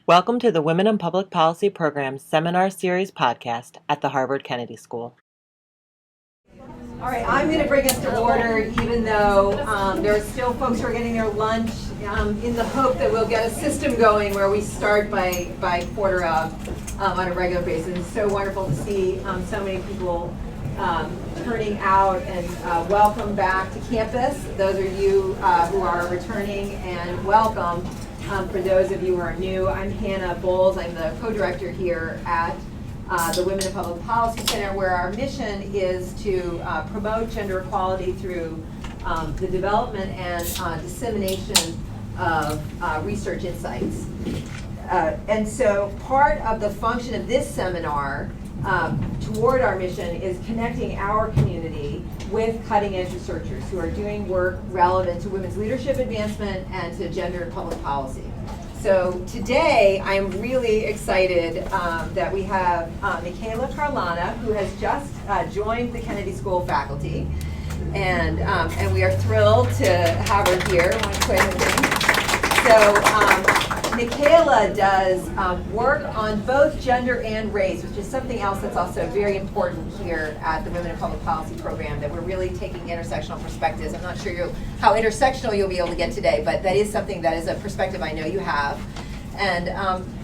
Welcome to the Women in Public Policy Program's Seminar Series podcast at the Harvard Kennedy School. All right, I'm going to bring us to order, even though there are still folks who are getting their lunch, in the hope that we'll get a system going where we start by quarter of on a regular basis. It's so wonderful to see so many people turning out, and welcome back to campus. Those of you who are returning, and welcome. For those of you who are new, I'm Hannah Bowles. I'm the co-director here at the Women in Public Policy Center, where our mission is to promote gender equality through the development and dissemination of research insights. And so part of the function of this seminar toward our mission is connecting our community with cutting-edge researchers who are doing work relevant to women's leadership advancement and to gender and public policy. So today, I'm really excited that we have Michela Carlana, who has just joined the Kennedy School faculty, and we are thrilled to have her here. I want to play the thing. So Michela does work on both gender and race, which is something else that's also very important here at the Women in Public Policy program, that we're really taking intersectional perspectives. I'm not sure how intersectional you'll be able to get today, but that is something that is a perspective I know you have. And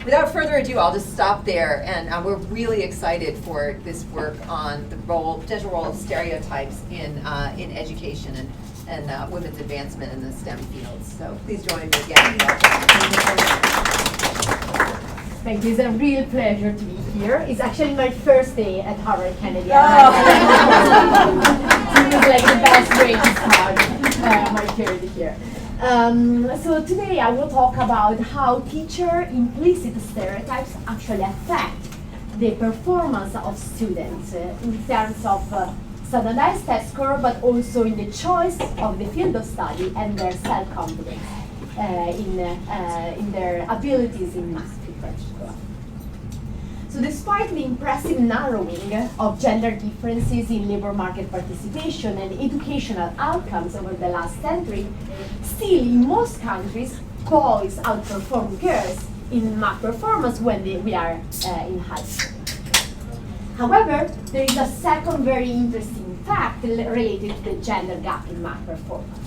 without further ado, I'll just stop there. And we're really excited for this work on the potential role of stereotypes in education and women's advancement in the STEM fields. So please join me again. Thank you. It's a real pleasure to be here. It's actually my first day at Harvard Kennedy. Oh. It was like the best way to start my career here. So today I will talk about how teacher implicit stereotypes actually affect the performance of students in terms of standardized test score, but also in the choice of the field of study and their self-confidence in their abilities in math in particular. So despite the impressive narrowing of gender differences in labor market participation and educational outcomes over the last century, still in most countries, boys outperform girls in math performance when we are in high school. However, there is a second very interesting fact related to the gender gap in math performance.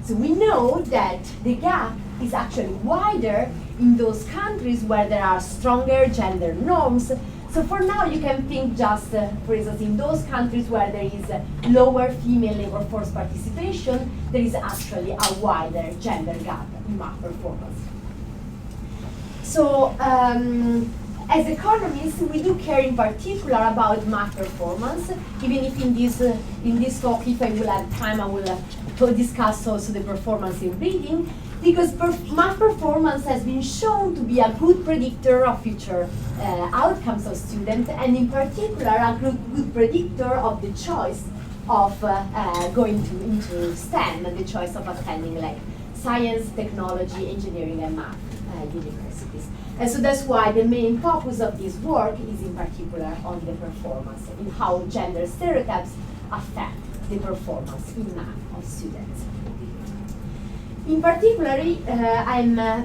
So we know that the gap is actually wider in those countries where there are stronger gender norms. So for now, you can think just, for instance, in those countries where there is lower female labor force participation, there is actually a wider gender gap in math performance. So as economists, we do care in particular about math performance, even if in this talk, if I will have time, I will discuss also the performance in reading, because math performance has been shown to be a good predictor of future outcomes of students, and in particular, a good predictor of the choice of going into STEM, and the choice of attending like science, technology, engineering, and math universities. And so that's why the main focus of this work is in particular on the performance, in how gender stereotypes affect the performance in math of students. In particular,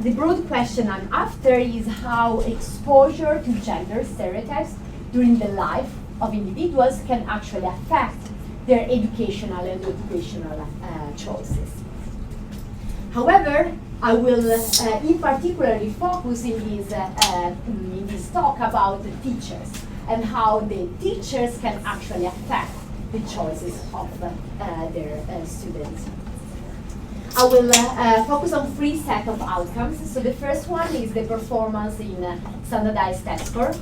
the broad question I'm after is how exposure to gender stereotypes during the life of individuals can actually affect their educational and occupational choices. However, I will in particularly focus in this talk about the teachers and how the teachers can actually affect the choices of their students. I will focus on three sets of outcomes. So the first one is the performance in standardized test score.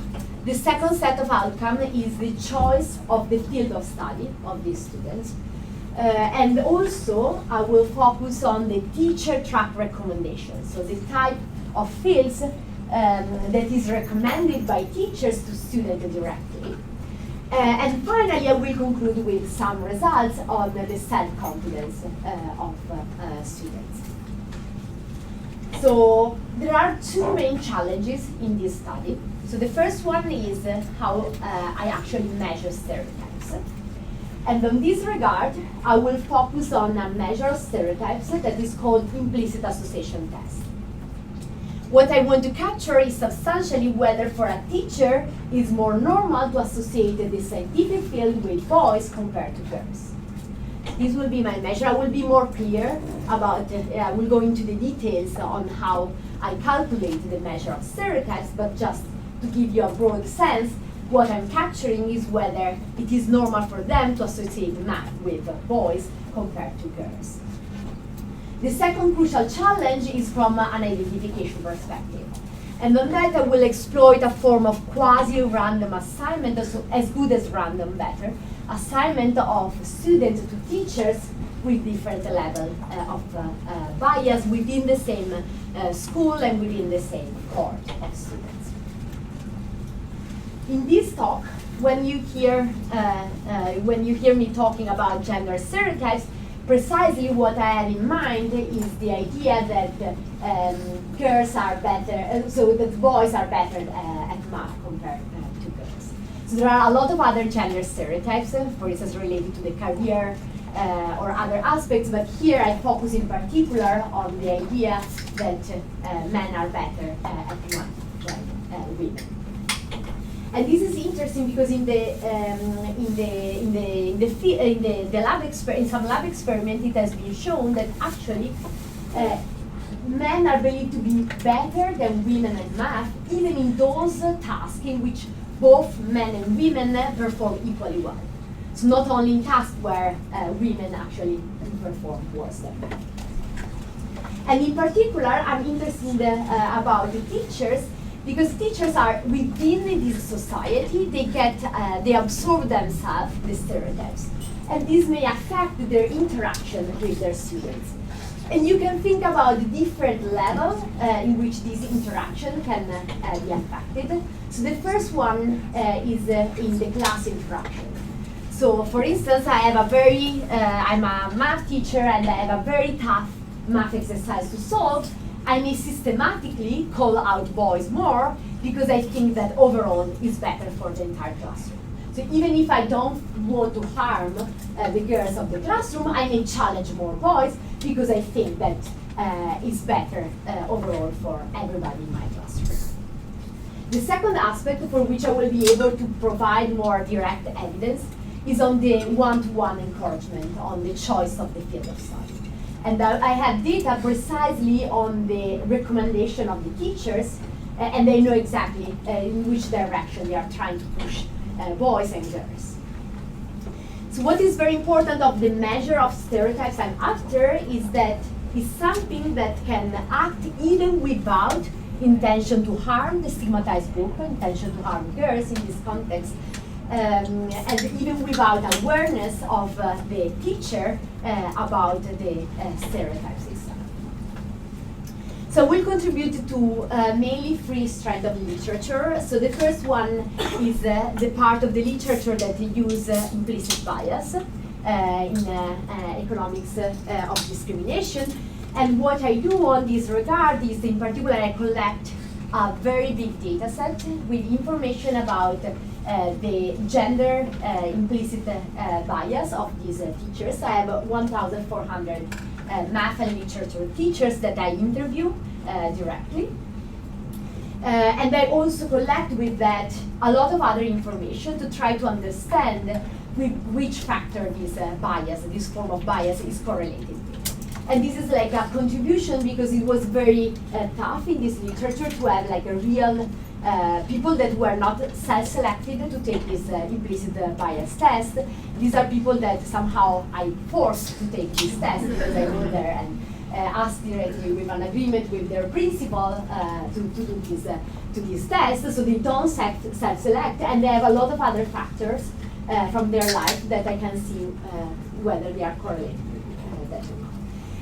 The second set of outcomes is the choice of the field of study of these students. And also, I will focus on the teacher track recommendations, so the type of fields that is recommended by teachers to students directly. And finally, I will conclude with some results on the self-confidence of students. So there are two main challenges in this study. So the first one is how I actually measure stereotypes. And in this regard, I will focus on a measure of stereotypes that is called implicit association test. What I want to capture is substantially whether for a teacher it's more normal to associate the scientific field with boys compared to girls. This will be my measure. I will be more clear about it. I will go into the details on how I calculate the measure of stereotypes, but just to give you a broad sense, what I'm capturing is whether it is normal for them to associate math with boys compared to girls. The second crucial challenge is from an identification perspective. And on that, I will exploit a form of quasi-random assignment, so as good as random, better, assignment of students to teachers with different level of bias within the same school and within the same cohort of students. In this talk, when you hear me talking about gender stereotypes, precisely what I had in mind is the idea that girls are better, so that boys are better at math compared to girls. So there are a lot of other gender stereotypes, for instance, related to the career or other aspects, but here I focus in particular on the idea that men are better at math than women. And this is interesting because in some lab experiment it has been shown that actually men are believed to be better than women at math, even in those tasks in which both men and women perform equally well. So not only in tasks where women actually perform worse than men. And in particular, I'm interested about the teachers, because teachers are within this society, they absorb themselves the stereotypes. And this may affect their interaction with their students. And you can think about the different levels in which this interaction can be affected. So the first one is in the class interaction. So for instance, I'm a math teacher and I have a very tough math exercise to solve. I may systematically call out boys more because I think that overall is better for the entire classroom. So even if I don't want to harm the girls of the classroom, I may challenge more boys because I think that is better overall for everybody in my classroom. The second aspect for which I will be able to provide more direct evidence is on the one-to-one encouragement on the choice of the field of study. And I have data precisely on the recommendation of the teachers, and they know exactly in which direction they are trying to push boys and girls. So what is very important of the measure of stereotypes I'm after is that it's something that can act even without intention to harm the stigmatized group, intention to harm girls in this context, and even without awareness of the teacher about the stereotypes itself. So we'll contribute to mainly three strands of literature. So the first one is the part of the literature that use implicit bias in economics of discrimination. And what I do on this regard is, in particular, I collect a very big data set with information about the gender implicit bias of these teachers. I have 1,400 math and literature teachers that I interview directly. And I also collect with that a lot of other information to try to understand with which factor this bias, this form of bias is correlated with. And this is like a contribution because it was very tough in this literature to have like a real people that were not self-selected to take this implicit bias test. These are people that somehow I forced to take this test because I go there and ask directly with an agreement with their principal to do this test. So they don't self-select, and they have a lot of other factors from their life that I can see whether they are correlated with that or not.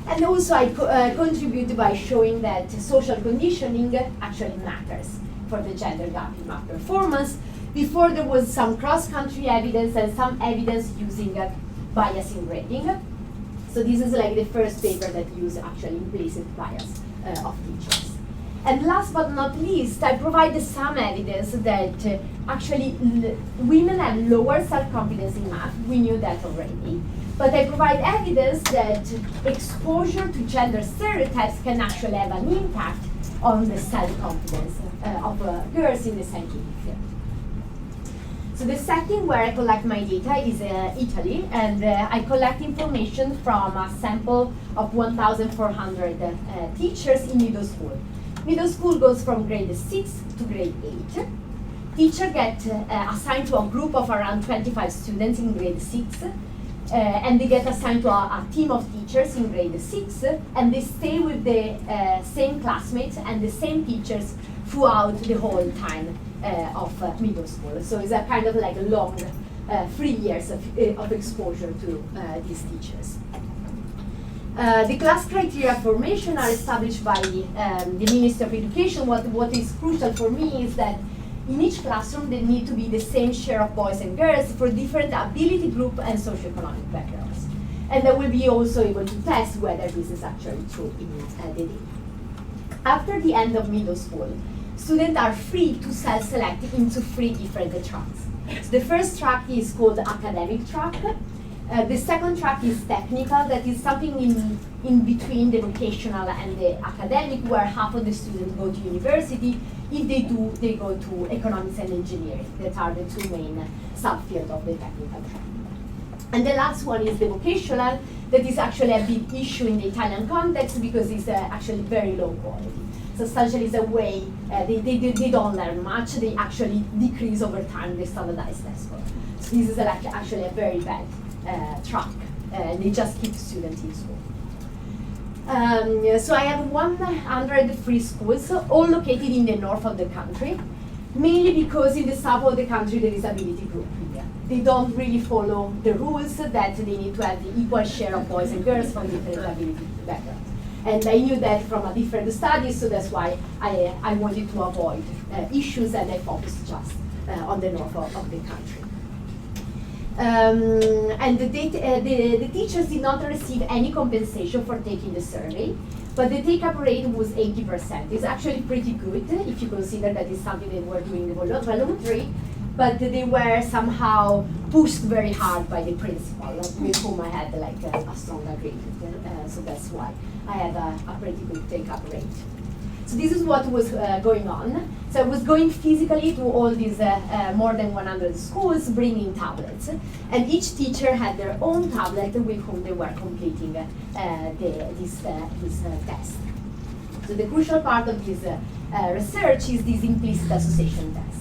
And also I contribute by showing that social conditioning actually matters for the gender gap in math performance. Before there was some cross-country evidence and some evidence using bias in grading. So this is like the first paper that used actually implicit bias of teachers. And last but not least, I provided some evidence that actually women have lower self-confidence in math. We knew that already. But I provide evidence that exposure to gender stereotypes can actually have an impact on the self-confidence of girls in the scientific field. So the setting where I collect my data is Italy, and I collect information from a sample of 1,400 teachers in middle school. Middle school goes from grade 6 to grade 8. Teachers get assigned to a group of around 25 students in grade 6, and they get assigned to a team of teachers in grade 6, and they stay with the same classmates and the same teachers throughout the whole time of middle school. So it's a kind of like a long 3 years of exposure to these teachers. The class criteria formation are established by the Ministry of Education. What is crucial for me is that in each classroom there need to be the same share of boys and girls for different ability group and socioeconomic backgrounds. And I will be also able to test whether this is actually true in the data. After the end of middle school, students are free to self-select into 3 different tracks. So the first track is called academic track. The second track is technical, that is something in between the vocational and the academic, where half of the students go to university. If they do, they go to economics and engineering. That are the 2 main subfields of the technical track. And the last one is the vocational, that is actually a big issue in the Italian context because it's actually very low quality. So essentially it's a way, they don't learn much, they actually decrease over time the standardized test score. So this is actually a very bad track, and they just keep students in school. So I have 103 schools, all located in the north of the country, mainly because in the south of the country there is ability group here. They don't really follow the rules that they need to have the equal share of boys and girls from different ability backgrounds. And I knew that from a different study, so that's why I wanted to avoid issues, and I focused just on the north of the country. And the teachers did not receive any compensation for taking the survey, but the take-up rate was 80%. It's actually pretty good if you consider that it's something they were doing voluntary, but they were somehow pushed very hard by the principal, with whom I had like a strong agreement. So that's why I had a pretty good take-up rate. So this is what was going on. So I was going physically to all these more than 100 schools, bringing tablets. And each teacher had their own tablet with whom they were completing this test. So the crucial part of this research is this implicit association test.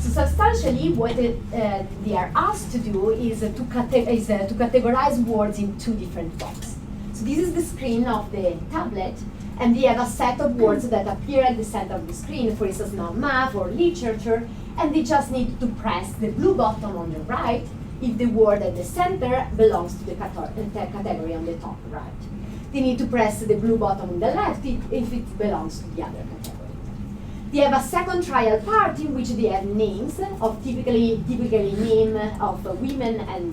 So substantially, what they are asked to do is to categorize words in 2 different boxes. So this is the screen of the tablet, and they have a set of words that appear at the center of the screen, for instance, now math or literature, and they just need to press the blue button on the right if the word at the center belongs to the category on the top right. They need to press the blue button on the left if it belongs to the other category. They have a second trial part in which they have names of typically name of women and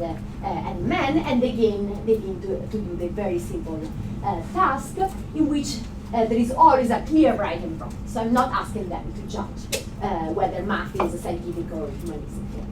men, and again they need to do the very simple task in which there is always a clear right and wrong. So I'm not asking them to judge whether math is scientific or humanistic.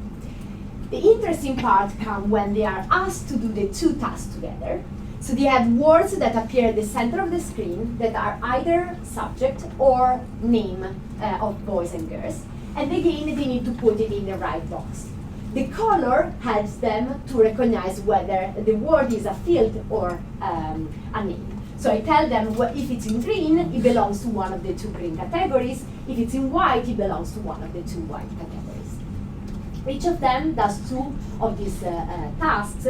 The interesting part comes when they are asked to do the 2 tasks together. So they have words that appear at the center of the screen that are either subject or name of boys and girls. And again, they need to put it in the right box. The color helps them to recognize whether the word is a field or a name. So I tell them if it's in green, it belongs to one of the 2 green categories. If it's in white, it belongs to one of the 2 white categories. Each of them does 2 of these tasks.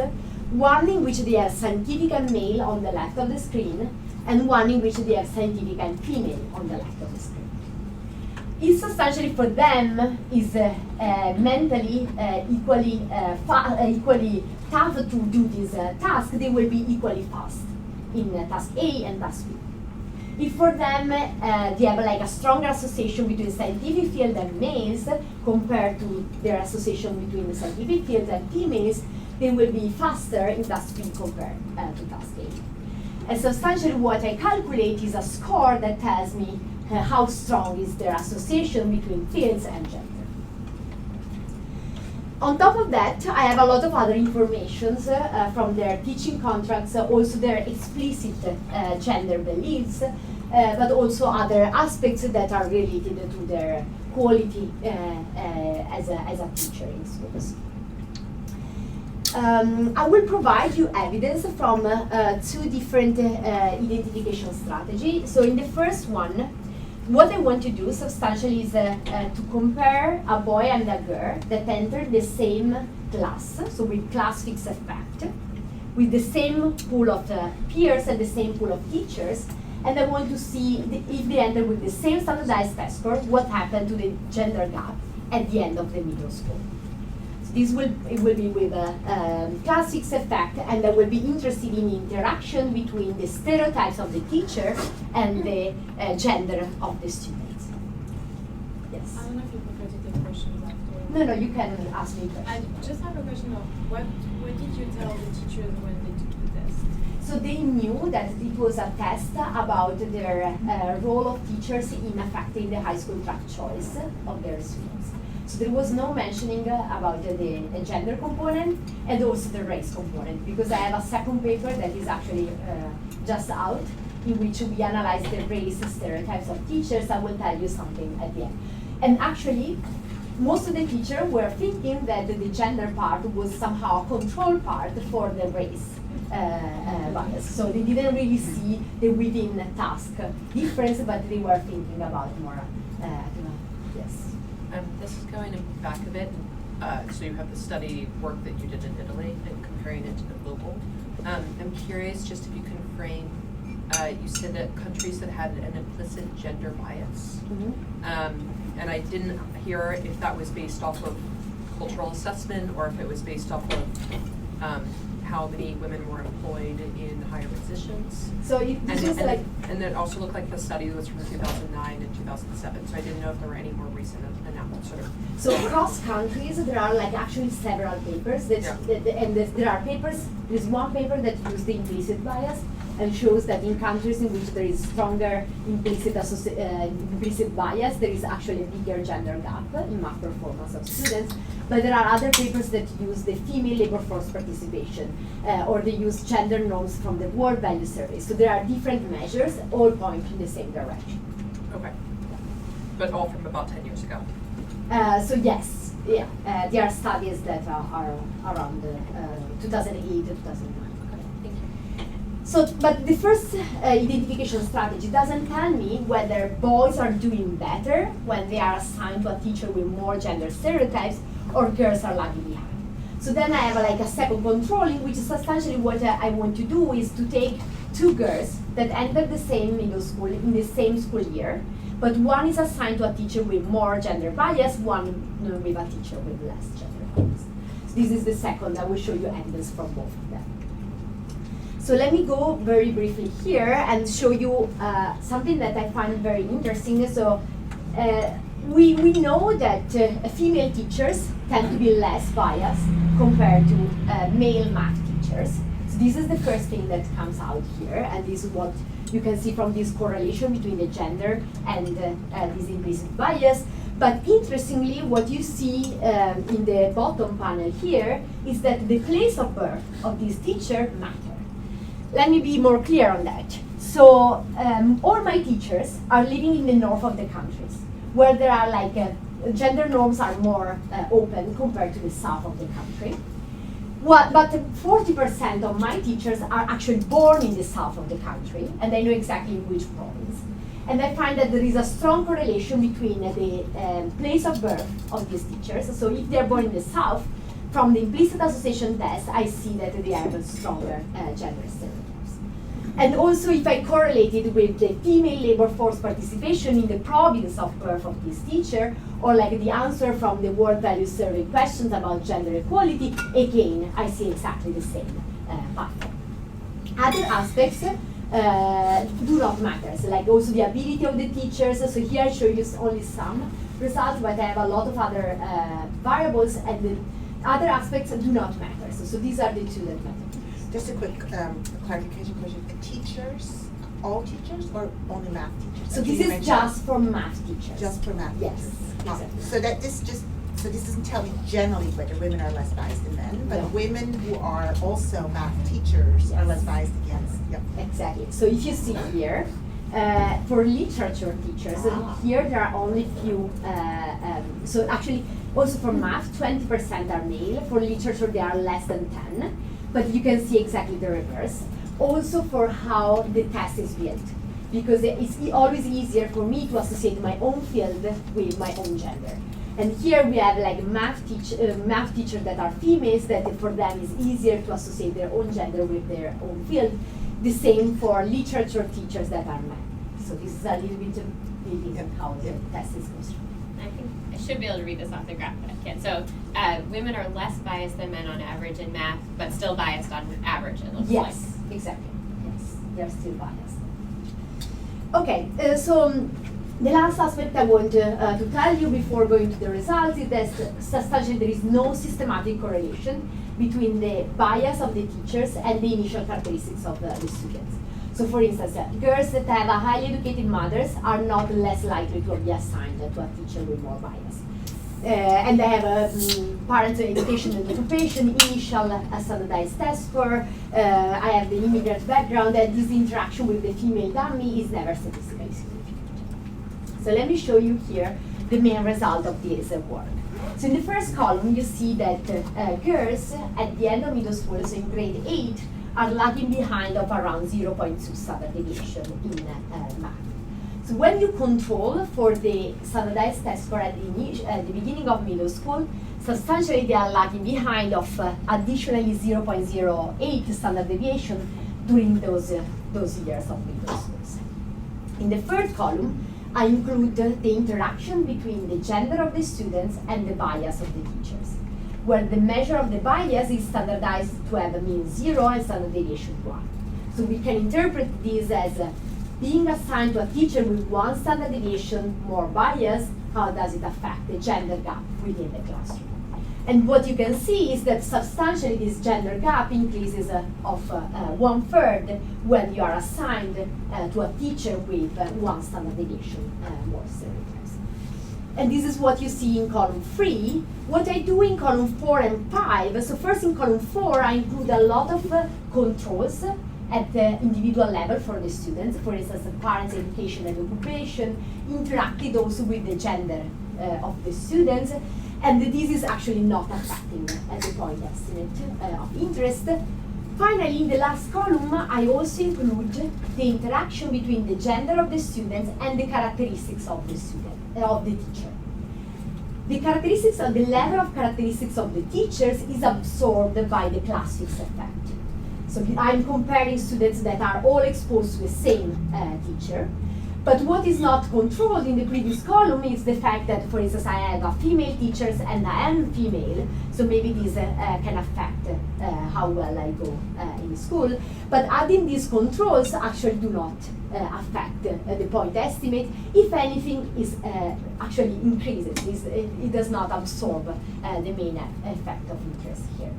One in which they have scientific and male on the left of the screen, and one in which they have scientific and female on the left of the screen. If substantially for them is mentally equally tough to do this task, they will be equally fast in task A and task B. If for them they have like a stronger association between scientific field and males compared to their association between the scientific fields and females, they will be faster in task B compared to task A. And substantially what I calculate is a score that tells me how strong is their association between fields and gender. On top of that, I have a lot of other informations from their teaching contracts, also their explicit gender beliefs, but also other aspects that are related to their quality as a teacher in schools. I will provide you evidence from two different identification strategies. So in the first one, what I want to do substantially is to compare a boy and a girl that entered the same class, so with class fixed effect, with the same pool of peers and the same pool of teachers, and I want to see if they enter with the same standardized test score, what happened to the gender gap at the end of the middle school. So this will be with a class fixed effect, and I will be interested in interaction between the stereotypes of the teacher and the gender of the students. Yes? I don't know if you prefer to take questions after. No, you can ask me questions. I just have a question of what did you tell the teachers when they took the test? So they knew that it was a test about their role of teachers in affecting the high school track choice of their students. So there was no mentioning about the gender component and also the race component, because I have a second paper that is actually just out, in which we analyze the race stereotypes of teachers. I will tell you something at the end. And actually, most of the teachers were thinking that the gender part was somehow a control part for the race bias. So they didn't really see the within task difference, but they were thinking about more, yes. This is going back a bit. So you have the study work that you did in Italy and comparing it to the global. I'm curious just if you can frame, you said that countries that had an implicit gender bias. Mm-hmm. And I didn't hear if that was based off of cultural assessment or if it was based off of how many women were employed in higher positions. So this is like... And it also looked like the study was from 2009 and 2007, so I didn't know if there were any more recent announcements. So across countries, there are like actually several papers that, there are papers, there's one paper that uses the implicit bias and shows that in countries in which there is stronger implicit bias, there is actually a bigger gender gap in math performance of students. But there are other papers that use the female labor force participation, or they use gender norms from the World Value Survey. So there are different measures, all point in the same direction. Okay. But all from about 10 years ago. So yes, yeah, there are studies that are around 2008 to 2009. So, but the first identification strategy doesn't tell me whether boys are doing better when they are assigned to a teacher with more gender stereotypes or girls are lagging behind. So then I have like a second controlling, which is substantially what I want to do is to take two girls that entered the same middle school in the same school year, but one is assigned to a teacher with more gender bias, one with a teacher with less gender bias. So this is the second. I will show you evidence from both of them. So let me go very briefly here and show you something that I find very interesting. So we know that female teachers tend to be less biased compared to male math teachers. So this is the first thing that comes out here, and this is what you can see from this correlation between the gender and this implicit bias. But interestingly, what you see in the bottom panel here is that the place of birth of this teacher matters. Let me be more clear on that. So all my teachers are living in the north of the countries, where there are like gender norms are more open compared to the south of the country. But 40% of my teachers are actually born in the south of the country, and they know exactly which province. And I find that there is a strong correlation between the place of birth of these teachers. So if they're born in the south, from the implicit association test, I see that they have a stronger gender stereotypes. And also, if I correlate it with the female labor force participation in the province of birth of this teacher, or like the answer from the World Value Survey questions about gender equality, again, I see exactly the same pattern. Other aspects do not matter, so like also the ability of the teachers. So here I show you only some results, but I have a lot of other variables, and the other aspects do not matter. So these are the two that matter. Just a quick clarification question. Teachers, all teachers, or only math teachers? So this is just for math teachers. Just for math yes, teachers. exactly. So this doesn't tell me generally whether women are less biased than men, but No. women who are also math teachers are less biased against. Yep. Exactly. So if you see here, for literature teachers, here there are only few, so actually also for math, 20% are male, for literature they are less than 10, but you can see exactly the reverse. Also for how the test is built, because it's always easier for me to associate my own field with my own gender. And here we have like math teachers that are females, that for them is easier to associate their own gender with their own field. The same for literature teachers that are men. So this is a little bit of how the test is constructed. I think I should be able to read this off the graph, but I can't. So women are less biased than men on average in math, but still biased on average, it looks like. Yes, exactly. Yes, they're still biased. Okay, so the last aspect I want to tell you before going to the results is that substantially there is no systematic correlation between the bias of the teachers and the initial characteristics of the students. So for instance, girls that have a highly educated mothers are not less likely to be assigned to a teacher with more bias. And they have a parents' education and occupation, initial standardized test score, I have the immigrant background, and this interaction with the female dummy is never statistically significant. So let me show you here the main result of this work. So in the first column, you see that girls at the end of middle school, so in grade 8, are lagging behind of around 0.2 standard deviation in math. So when you control for the standardized test score at the beginning of middle school, substantially they are lagging behind of additionally 0.08 standard deviation during those years of middle schools. In the third column, I include the interaction between the gender of the students and the bias of the teachers, where the measure of the bias is standardized to have a mean 0 and standard deviation 1. So we can interpret this as being assigned to a teacher with 1 standard deviation more bias, how does it affect the gender gap within the classroom? And what you can see is that substantially this gender gap increases of 1/3 when you are assigned to a teacher with 1 standard deviation more stereotypes. And this is what you see in column 3. What I do in column 4 and 5, so first in column 4 I include a lot of controls at the individual level for the students, for instance, the parents' education and occupation, interacted also with the gender of the students, and this is actually not affecting the point estimate of interest. Finally, in the last column, I also include the interaction between the gender of the students and the characteristics of the student, of the teacher. The characteristics of the level of characteristics of the teachers is absorbed by the classics effect. So I'm comparing students that are all exposed to the same teacher. But what is not controlled in the previous column is the fact that, for instance, I have a female teachers and I am female, so maybe this can affect how well I go in school. But adding these controls actually do not affect the point estimate. If anything, is actually increases. It does not absorb the main effect of interest here.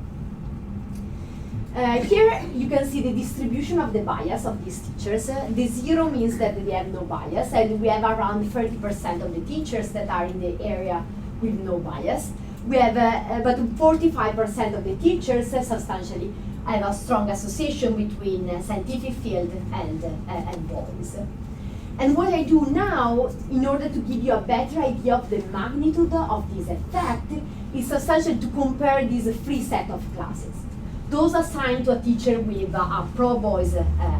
Here you can see the distribution of the bias of these teachers. The 0 means that they have no bias, and we have around 30% of the teachers that are in the area with no bias. We have, but 45% of the teachers substantially have a strong association between scientific field and boys. And what I do now, in order to give you a better idea of the magnitude of this effect, is substantially to compare these 3 sets of classes. Those assigned to a teacher with a pro-boys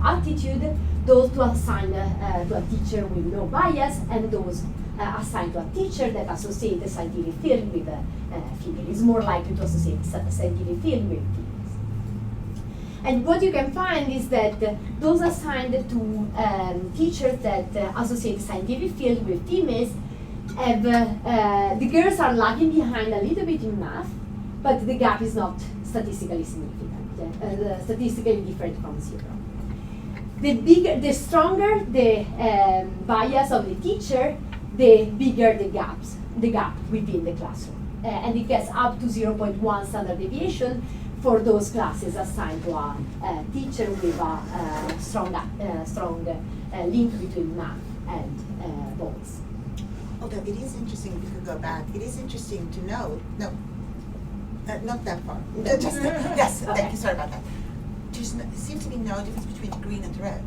attitude, those to assign to a teacher with no bias, and those assigned to a teacher that associate the scientific field with female. Is more likely to associate scientific field with females. And what you can find is that those assigned to teachers that associate scientific field with females have, the girls are lagging behind a little bit in math, but the gap is not statistically significant, statistically different from 0. The stronger the bias of the teacher, the bigger the gap within the classroom. And it gets up to 0.1 standard deviation for those classes assigned to a teacher with a strong link between math and boys. Although it is interesting, if you could go back, it is interesting to know, not that far. Yes, Okay. thank you, sorry about that. It seems to be no difference between green and red.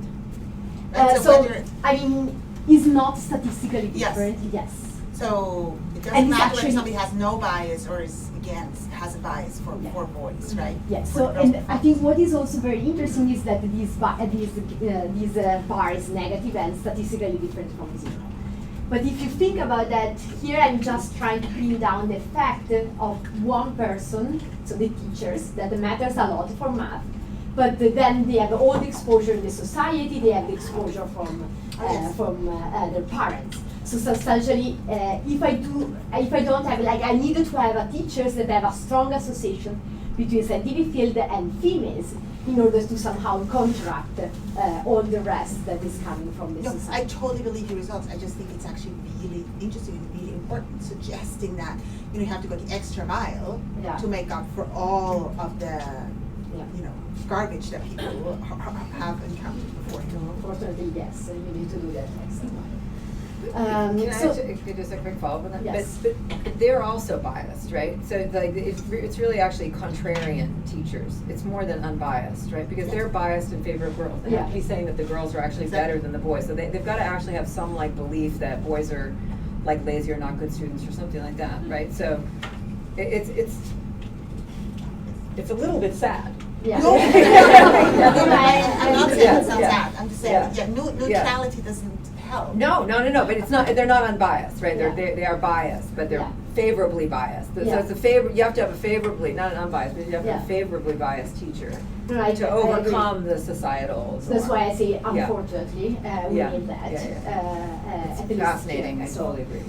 And so whether- I mean, is not statistically Yes. different, yes. So it And doesn't it's matter actually- if somebody has no bias or is against, has a bias for boys, right? Yes, For so, the girls and I performance. think what is also very interesting is that this bar is negative and statistically different from zero. But if you think about that, here I'm just trying to pin down the fact of one person, so the teachers, that matters a lot for math, but then they have all the exposure in the society, they have the exposure from their parents. So substantially, if I don't have, like, I needed to have a teachers that have a strong association between scientific field and females in order to somehow counteract all the rest that is coming from the No, society. I totally believe your results. I just think it's actually really interesting and really important, suggesting that you have to go the extra mile Yeah. to make up for all of the Yeah. garbage that people have encountered before. Unfortunately, yes, and you need to do that next time. Can I So- ask just a quick follow-up on that? Yes. But they're also biased, right? So like it's really actually contrarian teachers. It's more than unbiased, right? Because they're biased in favor of girls. They have to be saying that the girls are actually better than the boys. So they've got to actually have some like belief that boys are like lazy or not good students or something like that, right? So it's a little bit sad. Yeah. No, I'm not saying it sounds Yeah. bad. I'm just saying, neutrality doesn't help. No, but it's not. They're not unbiased, right? Yeah. They are biased, but they're Yeah. favorably biased. So Yeah. it's a You have to have a favorably, not an unbiased, but you have to have a favorably biased teacher Right, to I agree. overcome the societal. That's why I say Yeah. unfortunately, we Yeah. need that. It's at least fascinating. here. I So, totally agree.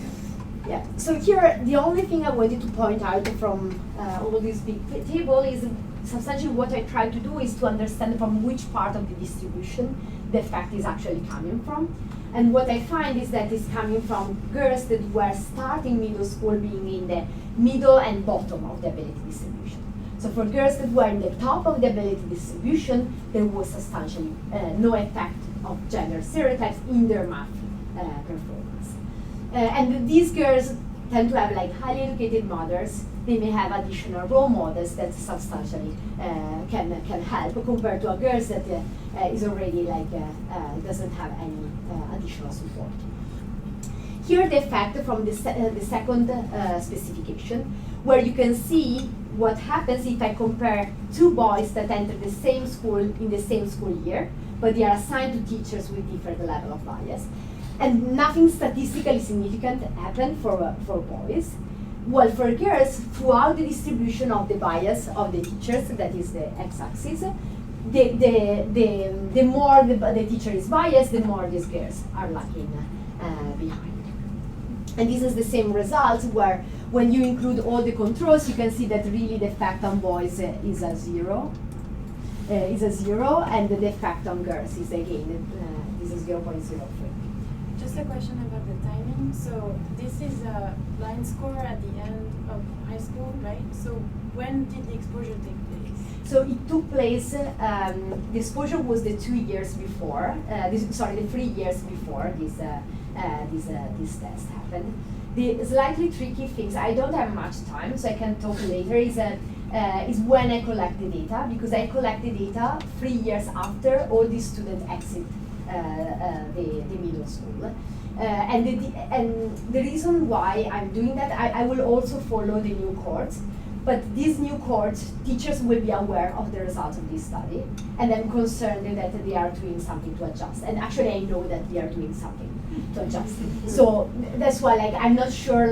yeah. So here, the only thing I wanted to point out from all this big table is substantially what I try to do is to understand from which part of the distribution the effect is actually coming from. And what I find is that it's coming from girls that were starting middle school being in the middle and bottom of the ability distribution. So for girls that were in the top of the ability distribution, there was substantially no effect of gender stereotypes in their math performance. And these girls tend to have like highly educated mothers. They may have additional role models that substantially can help compared to a girl that is already like doesn't have any additional support. Here the effect from the second specification, where you can see what happens if I compare two boys that enter the same school in the same school year, but they are assigned to teachers with different level of bias. And nothing statistically significant happened for boys. Well, for girls, throughout the distribution of the bias of the teachers, that is the x-axis, the more the teacher is biased, the more these girls are lagging behind. And this is the same result where when you include all the controls, you can see that really the effect on boys is a zero. And the effect on girls is again, this is 0.03. Just a question about the timing. So this is a line score at the end of high school, right? So when did the exposure take place? So it took place, the exposure was the 2 years before, the 3 years before this test happened. The slightly tricky things, I don't have much time, so I can talk later, is when I collect the data, because I collect the data 3 years after all the students exit the middle school. And the reason why I'm doing that, I will also follow the new cohorts, but these new cohorts, teachers will be aware of the results of this study, and I'm concerned that they are doing something to adjust. And actually I know that they are doing something to adjust. So that's why I'm not sure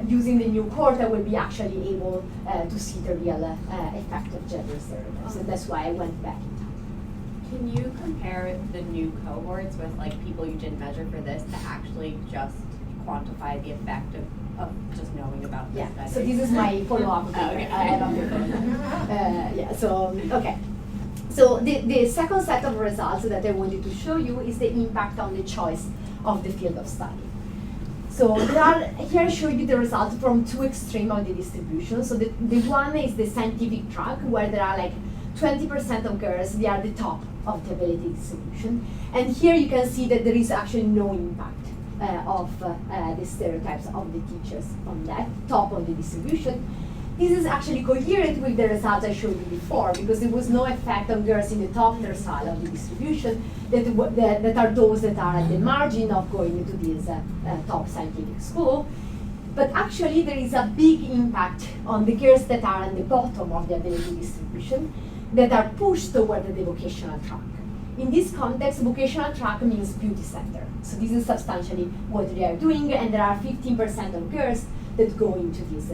using the new cohort I will be actually able to see the real effect of gender stereotypes. And that's why I went back in time. Can you compare the new cohorts with people you didn't measure for this to actually just quantify the effect of just knowing about this study? So this is my follow-up. Okay. Okay. So the second set of results that I wanted to show you is the impact on the choice of the field of study. So here I show you the results from two extremes of the distribution. So the one is the scientific track, where there are 20% of girls, they are the top of the ability distribution. And here you can see that there is actually no impact of the stereotypes of the teachers on that top of the distribution. This is actually coherent with the results I showed you before, because there was no effect on girls in the top tercile of the distribution that are those that are at the margin of going into this top scientific school. But actually there is a big impact on the girls that are at the bottom of the ability distribution that are pushed toward the vocational track. In this context, vocational track means beauty center. So this is substantially what they are doing, and there are 15% of girls that go into this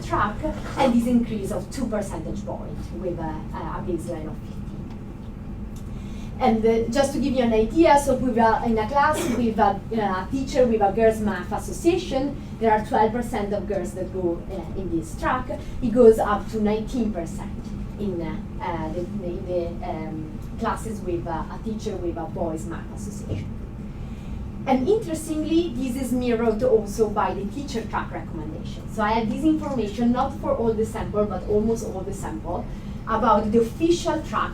track, and this increase of 2 percentage points with a baseline of 15. And just to give you an idea, so we are in a class with a teacher with a girls math association. There are 12% of girls that go in this track. It goes up to 19% in the classes with a teacher with a boys math association. And interestingly, this is mirrored also by the teacher track recommendation. So I have this information, not for all the sample, but almost all the sample, about the official track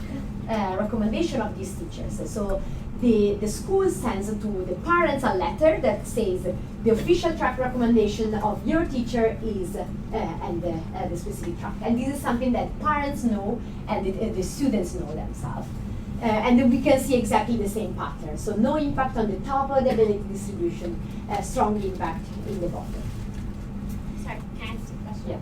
recommendation of these teachers. So the school sends to the parents a letter that says the official track recommendation of your teacher is and the specific track. And this is something that parents know and the students know themselves. And then we can see exactly the same pattern. So no impact on the top of the ability distribution, strong impact in the bottom. Sorry, can I ask a question?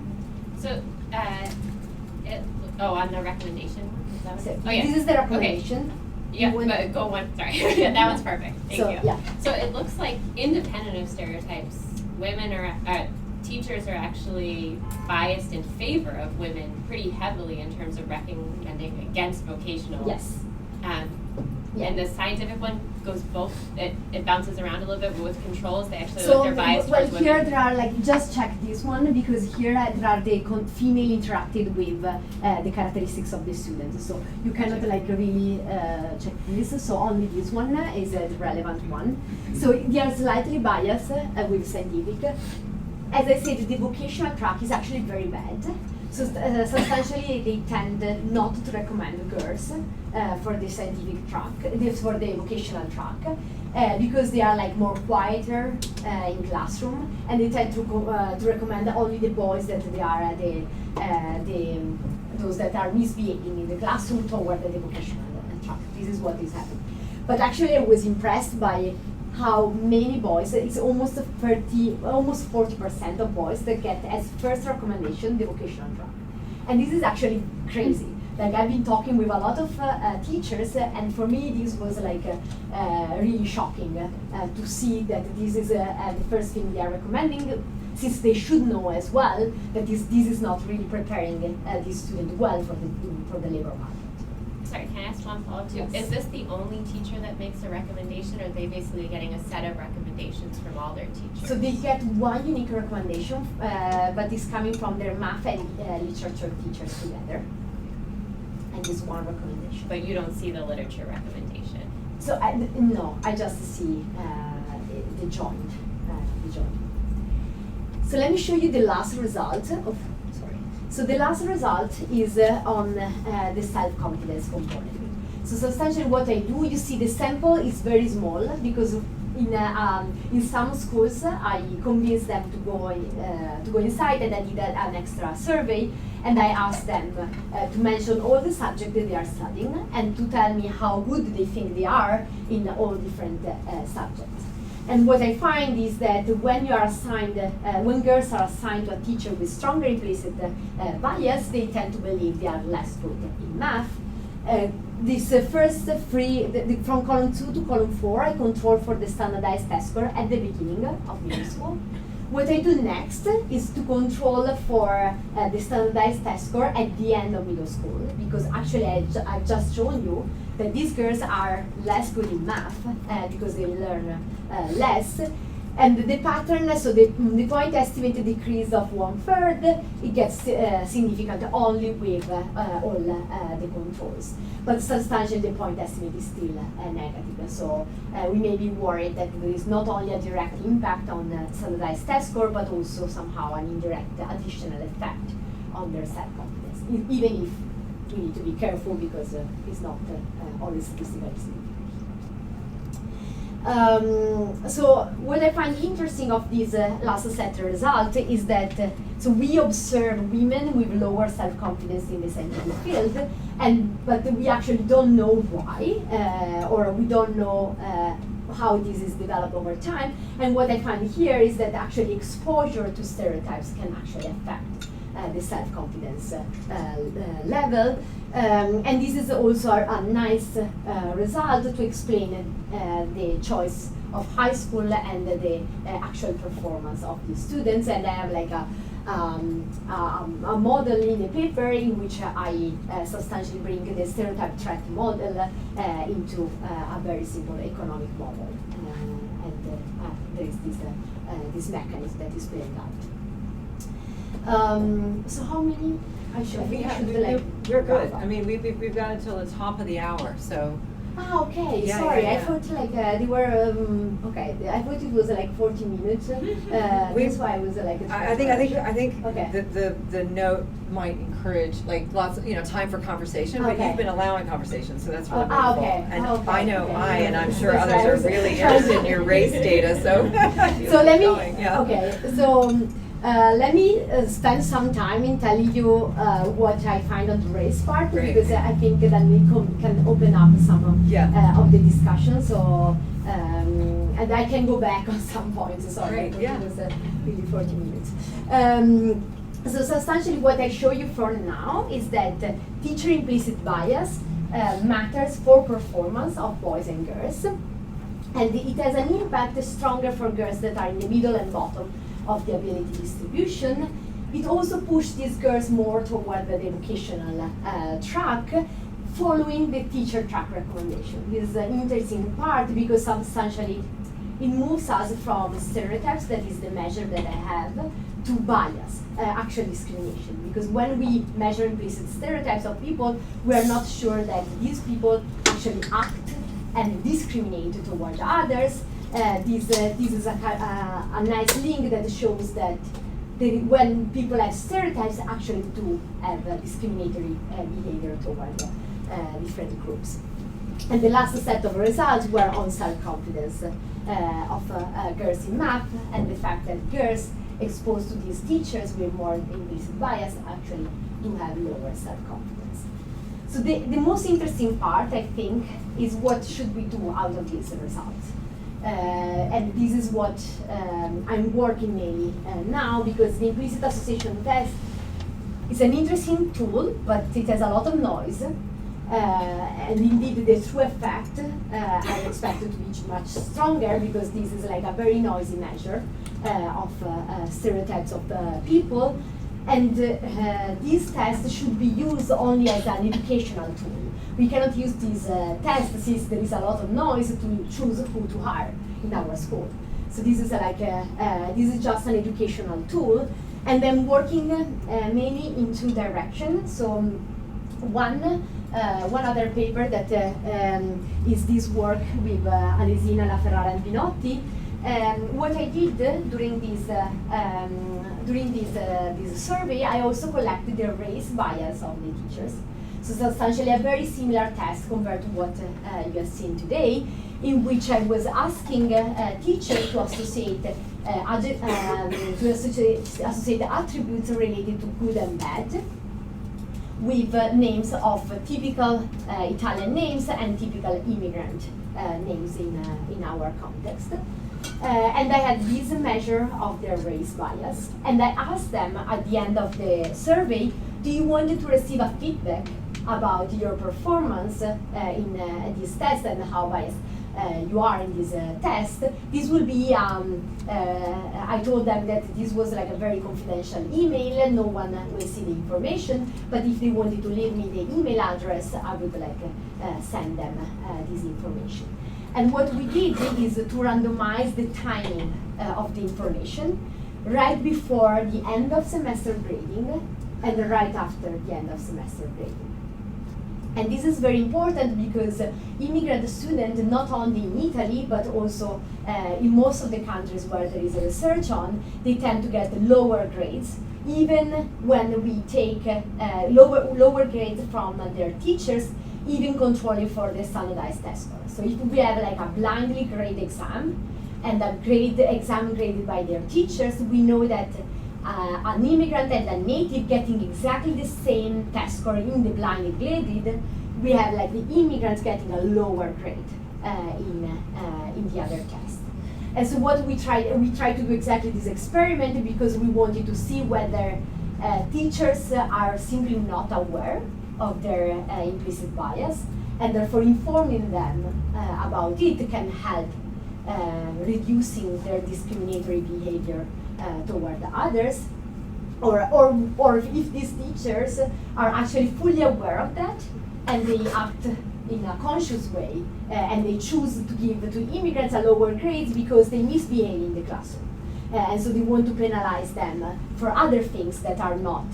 Yeah. So, on the recommendation? Is that what So oh, yeah. This is the recommendation. Yeah, but go one, sorry. Yeah, that one's perfect. Thank So, you. yeah. So it looks like independent of stereotypes, women are, teachers are actually biased in favor of women pretty heavily in terms of recommending against vocational. Yes. Yeah. And the scientific one goes both, it bounces around a little bit, but with controls, they actually So, they're biased well, towards here women. there are just check this one, because here there are the female interacted with the characteristics of the student. So you cannot really check this. So only this one is the relevant one. So they are slightly biased with scientific. As I said, the vocational track is actually very bad. So substantially, they tend not to recommend girls for the scientific track, for the vocational track, because they are more quieter in classroom, and they tend to recommend only the boys that they are those that are misbehaving in the classroom toward the vocational track. This is what is happening. But actually, I was impressed by how many boys, it's almost 40% of boys that get as first recommendation the vocational track. And this is actually crazy. I've been talking with a lot of teachers, and for me this was really shocking to see that this is the first thing they are recommending, since they should know as well that this is not really preparing this student well for the labor market. Sorry, can I ask one follow-up too? Yes. Is this the only teacher that makes a recommendation, or are they basically getting a set of recommendations from all their teachers? So they get one unique recommendation, but it's coming from their math and literature teachers together. And this one recommendation. But you don't see the literature recommendation. So no, I just see the joint. So let me show you the last result. So the last result is on the self-confidence component. So substantially what I do, you see the sample is very small, because in some schools I convinced them to go inside, and I did an extra survey, and I asked them to mention all the subjects that they are studying and to tell me how good they think they are in all different subjects. And what I find is that when you are assigned, when girls are assigned to a teacher with stronger implicit bias, they tend to believe they are less good in math. This first three, from column 2 to column 4, I control for the standardized test score at the beginning of middle school. What I do next is to control for the standardized test score at the end of middle school, because actually I've just shown you that these girls are less good in math because they learn less. And the pattern, so the point estimate decrease of 1/3, it gets significant only with all the controls. But substantially the point estimate is still negative. So we may be worried that there is not only a direct impact on the standardized test score, but also somehow an indirect additional effect on their self-confidence, even if we need to be careful because it's not always statistically significant. So what I find interesting of this last set result is that so we observe women with lower self-confidence in the scientific field, but we actually don't know why, or we don't know how this is developed over time. And what I find here is that actually exposure to stereotypes can actually affect the self-confidence level. And this is also a nice result to explain the choice of high school and the actual performance of the students. And I have like a model in the paper in which I substantially bring the stereotype threat model into a very simple economic model. And there is this mechanism that is playing out. So how many? We're good. I mean, we've got until the top of the hour, so. Ah, okay. Yeah, Sorry, yeah, yeah. I thought like they were okay. I thought it was like 40 minutes. That's why I was like. I think Okay. the note might encourage like lots of time for conversation, but Okay. you've been allowing conversation, so that's really Ah, wonderful. okay. And Okay. I know Okay. and I'm sure That's others why I are was really trying interested in your race data. So. So let me. Going, yeah. Okay. So. Let me spend some time in telling you what I find on the race part, Great. because I think that we can open up some of the discussion. So, and I can go back on some points. Sorry, Great, yeah. it was really 40 minutes. So substantially what I show you for now is that teacher implicit bias matters for performance of boys and girls. And it has an impact stronger for girls that are in the middle and bottom of the ability distribution. It also pushed these girls more toward the educational track, following the teacher track recommendation. This is an interesting part because substantially it moves us from stereotypes, that is the measure that I have, to bias, actual discrimination. Because when we measure implicit stereotypes of people, we are not sure that these people actually act and discriminate towards others. This is a nice link that shows that when people have stereotypes, actually do have discriminatory behavior toward different groups. And the last set of results were on self-confidence of girls in math, and the fact that girls exposed to these teachers with more implicit bias actually do have lower self-confidence. So the most interesting part, I think, is what should we do out of these results. And this is what I'm working mainly now, because the implicit association test is an interesting tool, but it has a lot of noise. And indeed, the true effect I expected to be much stronger, because this is like a very noisy measure of stereotypes of the people. And these tests should be used only as an educational tool. We cannot use these tests, since there is a lot of noise, to choose who to hire in our school. So this is this is just an educational tool, and then working mainly in two directions. So one other paper that is this work with Alesina, La Ferrara, and Pinotti. What I did during this survey, I also collected the race bias of the teachers. So substantially a very similar test compared to what you have seen today, in which I was asking teachers to associate associate attributes related to good and bad with names of typical Italian names and typical immigrant names in our context. And I had this measure of their race bias, and I asked them at the end of the survey, do you want to receive a feedback about your performance in this test and how biased you are in this test? This will be, I told them that this was like a very confidential email, no one will see the information, but if they wanted to leave me the email address, I would like send them this information. And what we did is to randomize the timing of the information right before the end of semester grading and right after the end of semester grading. And this is very important because immigrant students, not only in Italy, but also in most of the countries where there is a research on, they tend to get lower grades, even when we take lower grades from their teachers, even controlling for the standardized test score. So if we have like a blindly graded exam and a exam graded by their teachers, we know that an immigrant and a native getting exactly the same test score in the blindly graded, we have like the immigrants getting a lower grade in the other test. And so what we tried to do exactly this experiment because we wanted to see whether teachers are simply not aware of their implicit bias, and therefore informing them about it can help reducing their discriminatory behavior toward the others, or if these teachers are actually fully aware of that and they act in a conscious way and they choose to give to immigrants a lower grades because they misbehave in the classroom. And so they want to penalize them for other things that are not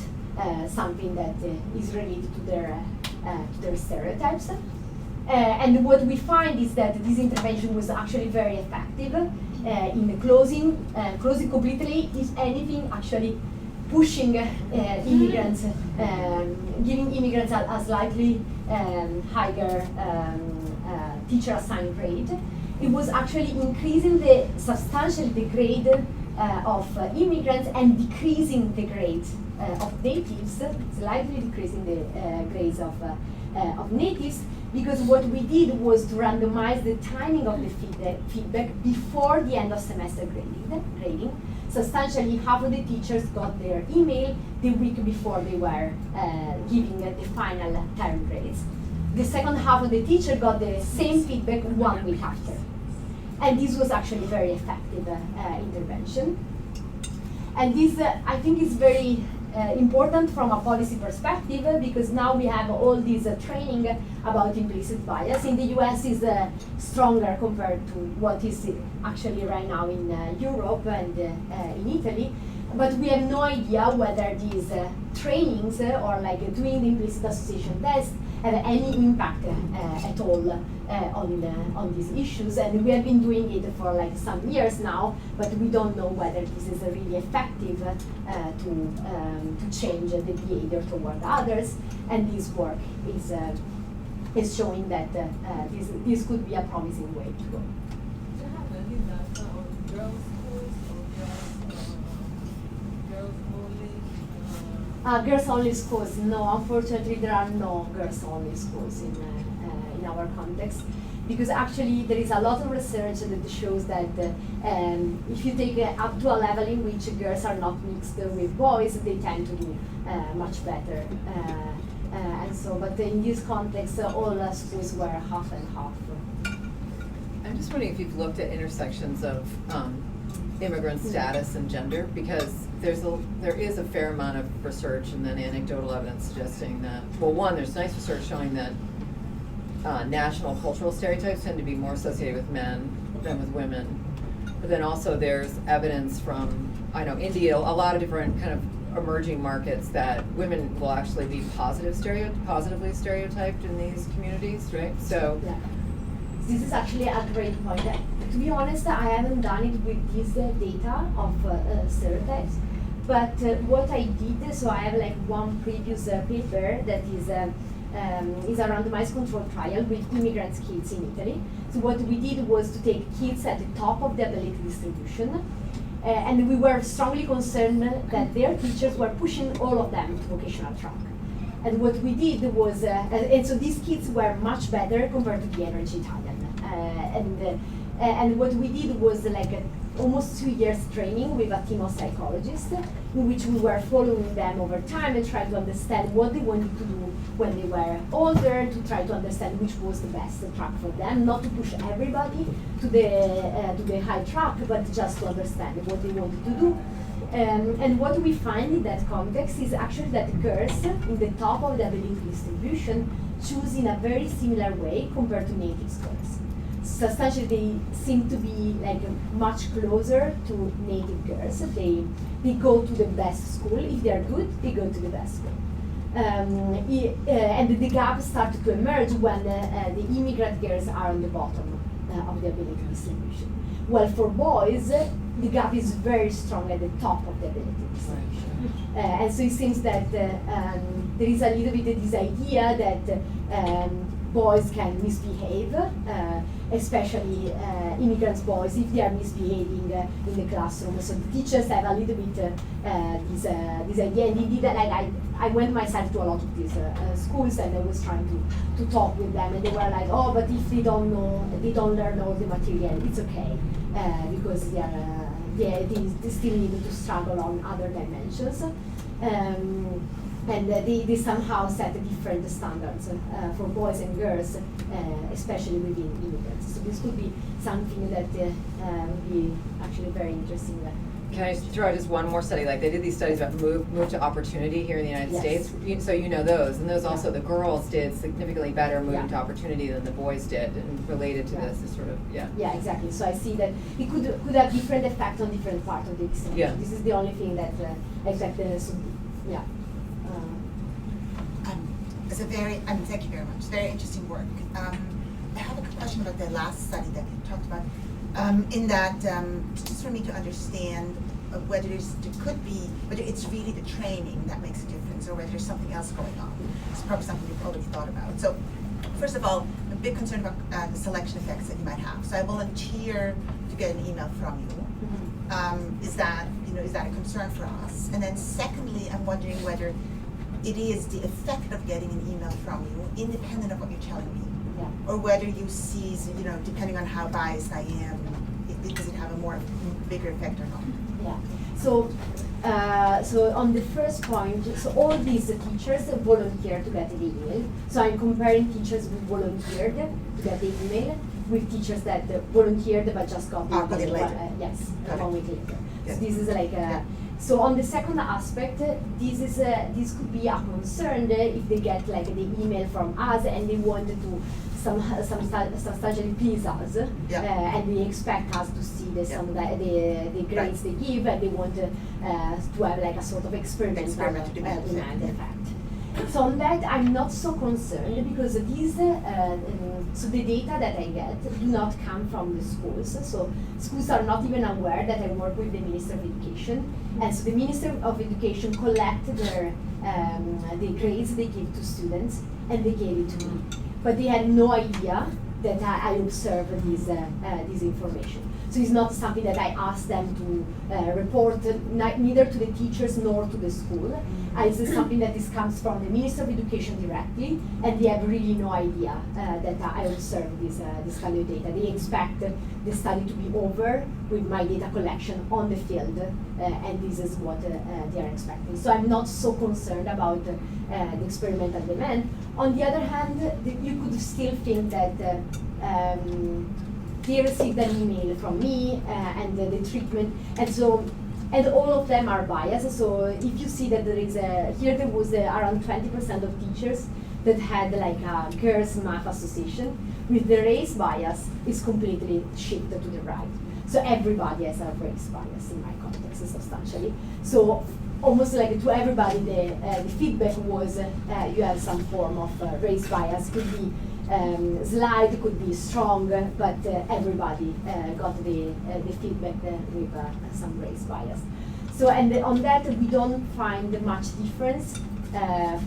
something that is related to their stereotypes. And what we find is that this intervention was actually very effective in the closing completely, if anything, actually pushing immigrants, giving immigrants a slightly higher teacher assigned grade. It was actually increasing substantially the grade of immigrants and decreasing the grade of natives, slightly decreasing the grades of natives, because what we did was to randomize the timing of the feedback before the end of semester grading. Substantially, half of the teachers got their email the week before they were giving the final term grades. The second half of the teacher got the same feedback 1 week after. And this was actually very effective intervention. And this, I think, is very important from a policy perspective because now we have all this training about implicit bias. In the US is stronger compared to what is actually right now in Europe and in Italy. But we have no idea whether these trainings or like doing the implicit association test have any impact at all on these issues. And we have been doing it for like some years now, but we don't know whether this is really effective to change the behavior toward others. And this work is showing that this could be a promising way to go. Do you have any data on girls' schools or girls only? Girls only schools, no, unfortunately there are no girls only schools in our context, because actually there is a lot of research that shows that if you take up to a level in which girls are not mixed with boys, they tend to do much better. And so, but in this context, all schools were half and half. I'm just wondering if you've looked at intersections of immigrant status and gender, because there is a fair amount of research and then anecdotal evidence suggesting that, well, one, there's nice research showing that national cultural stereotypes tend to be more associated with men than with women. But then also there's evidence from, I know, India, a lot of different kind of emerging markets that women will actually be positively stereotyped in these communities, right? So. Yeah. This is actually a great point. To be honest, I haven't done it with this data of stereotypes, but what I did, so I have like one previous paper that is a randomized controlled trial with immigrant kids in Italy. So what we did was to take kids at the top of the ability distribution, and we were strongly concerned that their teachers were pushing all of them to vocational track. And what we did was, and so these kids were much better compared to the average Italian. And what we did was like almost 2 years training with a team of psychologists, in which we were following them over time and trying to understand what they wanted to do when they were older, to try to understand which was the best track for them, not to push everybody to the high track, but just to understand what they wanted to do. And what we find in that context is actually that girls in the top of the ability distribution choose in a very similar way compared to native girls. Substantially, they seem to be like much closer to native girls. They go to the best school. If they are good, they go to the best school. And the gap started to emerge when the immigrant girls are on the bottom of the ability distribution. Well, for boys, the gap is very strong at the top of the ability distribution. And so it seems that there is a little bit of this idea that boys can misbehave, especially immigrant boys, if they are misbehaving in the classroom. So the teachers have a little bit this idea, and indeed, I went myself to a lot of these schools, and I was trying to talk with them, and they were like, oh, but if they don't know, they don't learn all the material, it's okay, because they still need to struggle on other dimensions. And they somehow set different standards for boys and girls, especially within immigrants. So this could be something that would be actually very interesting. Can I just throw out just one more study? Like they did these studies about move to opportunity here in the United States. So you know those, and those also the girls did significantly better moving to opportunity than the boys did, and related to this is sort of Yeah, exactly. So I see that it could have different effects on different parts of the extension. Yeah. This is the only thing that yeah. It's a very, thank you very much, very interesting work. I have a question about the last study that you talked about, in that, just for me to understand whether whether it's really the training that makes a difference, or whether there's something else going on. It's probably something you've already thought about. So, first of all, I'm a bit concerned about the selection effects that you might have. So I volunteer to get an email from you. Is that a concern for us? And then secondly, I'm wondering whether it is the effect of getting an email from you, independent of what you're telling me, or whether you see, depending on how biased I am, does it have a bigger effect or not? Yeah. So, so on the first point, so all these teachers volunteer to get the email. So I'm comparing teachers who volunteered to get the email with teachers that volunteered but just got the email later. Yes, 1 week later. So this is like so on the second aspect, this could be a concern if they get like the email from us and they wanted to substantially please us, and they expect us to see the grades they give, and they want to have like a sort of experimental demand effect. So on that, I'm not so concerned, because these, so the data that I get do not come from the schools. So schools are not even aware that I work with the Minister of Education, and so the Minister of Education collected the grades they give to students, and they gave it to me. But they had no idea that I observe this information. So it's not something that I ask them to report, neither to the teachers nor to the school. It's something that comes from the Minister of Education directly, and they have really no idea that I observe this kind of data. They expect the study to be over with my data collection on the field, and this is what they are expecting. So I'm not so concerned about the experimental demand. On the other hand, you could still think that they received an email from me and the treatment, and all of them are biased. So if you see that there was around 20% of teachers that had like a girls' math association, with the race bias is completely shifted to the right. So everybody has a race bias in my context, substantially. So almost like to everybody, the feedback was you have some form of race bias. Could be slight, could be strong, but everybody got the feedback with some race bias. So, and on that, we don't find much difference